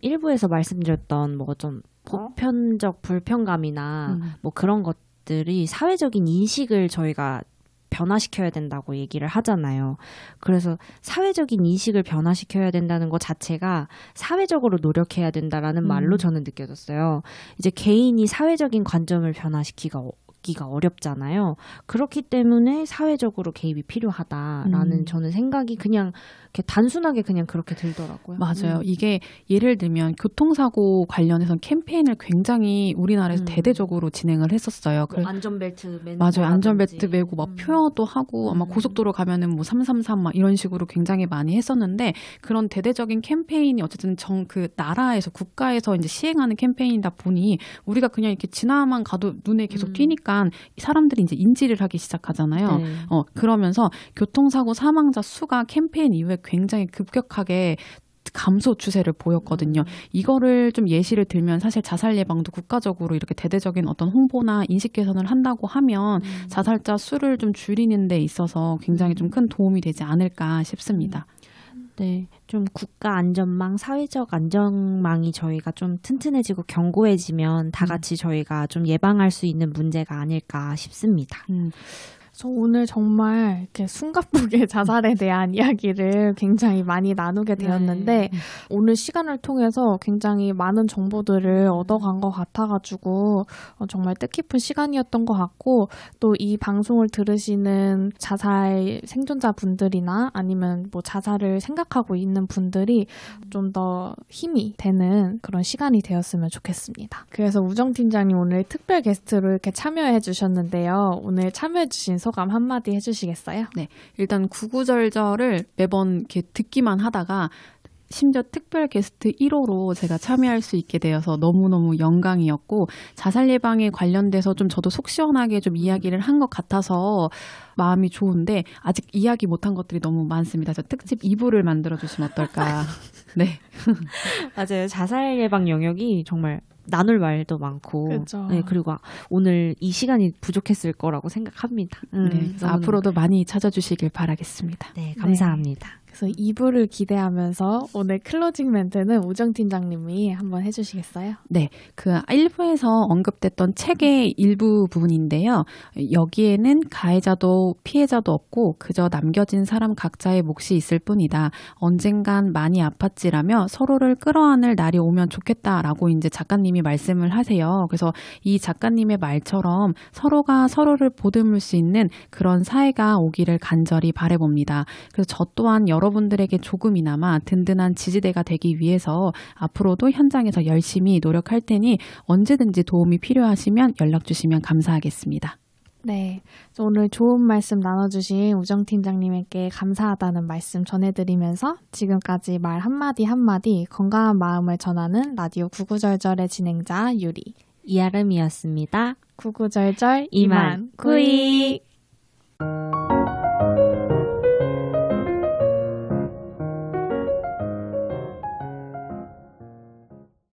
일부에서 말씀드렸던 뭐 좀 보편적 불평감이나 뭐 그런 것들이 사회적인 인식을 저희가 변화시켜야 된다고 얘기를 하잖아요. 그래서 사회적인 인식을 변화시켜야 된다는 것 자체가 사회적으로 노력해야 된다라는 말로 저는 느껴졌어요. 이제 개인이 사회적인 관점을 변화시키기가 어렵잖아요. 그렇기 때문에 사회적으로 개입이 필요하다라는 저는 생각이 그냥 이렇게 단순하게 그냥 그렇게 들더라고요. 맞아요. 이게 예를 들면 교통사고 관련해서 캠페인을 굉장히 우리나라에서 대대적으로 진행을 했었어요. 뭐 안전벨트 매는 맞아요. 안전벨트 매고 막 표어도 하고 아마 고속도로 가면은 뭐 333 막 이런 식으로 굉장히 많이 했었는데, 그런 대대적인 캠페인이 어쨌든 그 나라에서 국가에서 이제 시행하는 캠페인이다 보니 우리가 그냥 이렇게 지나만 가도 눈에 계속 띄니까 사람들이 이제 인지를 하기 시작하잖아요. 네. 그러면서 교통사고 사망자 수가 캠페인 이후에 굉장히 급격하게 감소 추세를 보였거든요. 이거를 좀 예시를 들면 사실 자살 예방도 국가적으로 이렇게 대대적인 어떤 홍보나 인식 개선을 한다고 하면 자살자 수를 좀 줄이는 데 있어서 굉장히 좀 큰 도움이 되지 않을까 싶습니다. 네, 좀 국가 안전망, 사회적 안전망이 저희가 좀 튼튼해지고 견고해지면 다 같이 저희가 좀 예방할 수 있는 문제가 아닐까 싶습니다. 저 오늘 정말 이렇게 숨가쁘게 자살에 대한 이야기를 굉장히 많이 나누게 되었는데 오늘 시간을 통해서 굉장히 많은 정보들을 얻어간 것 같아가지고 정말 뜻깊은 시간이었던 것 같고, 또 이 방송을 들으시는 자살 생존자분들이나 아니면 뭐 자살을 생각하고 있는 분들이 좀 더 힘이 되는 그런 시간이 되었으면 좋겠습니다. 그래서 우정팀장님 오늘 특별 게스트로 이렇게 참여해 주셨는데요. 오늘 참여해 주신 소감 한마디 해주시겠어요? 네, 일단 구구절절을 매번 이렇게 듣기만 하다가 심지어 특별 게스트 1호로 제가 참여할 수 있게 되어서 너무너무 영광이었고, 자살 예방에 관련돼서 좀 저도 속 시원하게 좀 이야기를 한 것 같아서 마음이 좋은데 아직 이야기 못한 것들이 너무 많습니다. 그래서 특집 2부를 만들어주시면 어떨까. 네. 맞아요. 자살 예방 영역이 정말 나눌 말도 많고, 그렇죠. 네, 그리고 오늘 이 시간이 부족했을 거라고 생각합니다. 네, 그래서 앞으로도 많이 찾아주시길 바라겠습니다. 네, 감사합니다. 그래서 2부를 기대하면서 오늘 클로징 멘트는 우정 팀장님이 한번 해주시겠어요? 네, 그 1부에서 언급됐던 책의 일부 부분인데요. 여기에는 가해자도 피해자도 없고 그저 남겨진 사람 각자의 몫이 있을 뿐이다. 언젠간 많이 아팠지라며 서로를 끌어안을 날이 오면 좋겠다라고 이제 작가님이 말씀을 하세요. 그래서 이 작가님의 말처럼 서로가 서로를 보듬을 수 있는 그런 사회가 오기를 간절히 바라봅니다. 그래서 저 또한 여러분들에게 조금이나마 든든한 지지대가 되기 위해서 앞으로도 현장에서 열심히 노력할 테니 언제든지 도움이 필요하시면 연락 주시면 감사하겠습니다. 네, 오늘 좋은 말씀 나눠주신 우정팀장님에게 감사하다는 말씀 전해드리면서 지금까지 말 한마디 한마디 건강한 마음을 전하는 라디오 구구절절의 진행자 유리 이아름이었습니다. 구구절절 이만 이만 구이. 구이.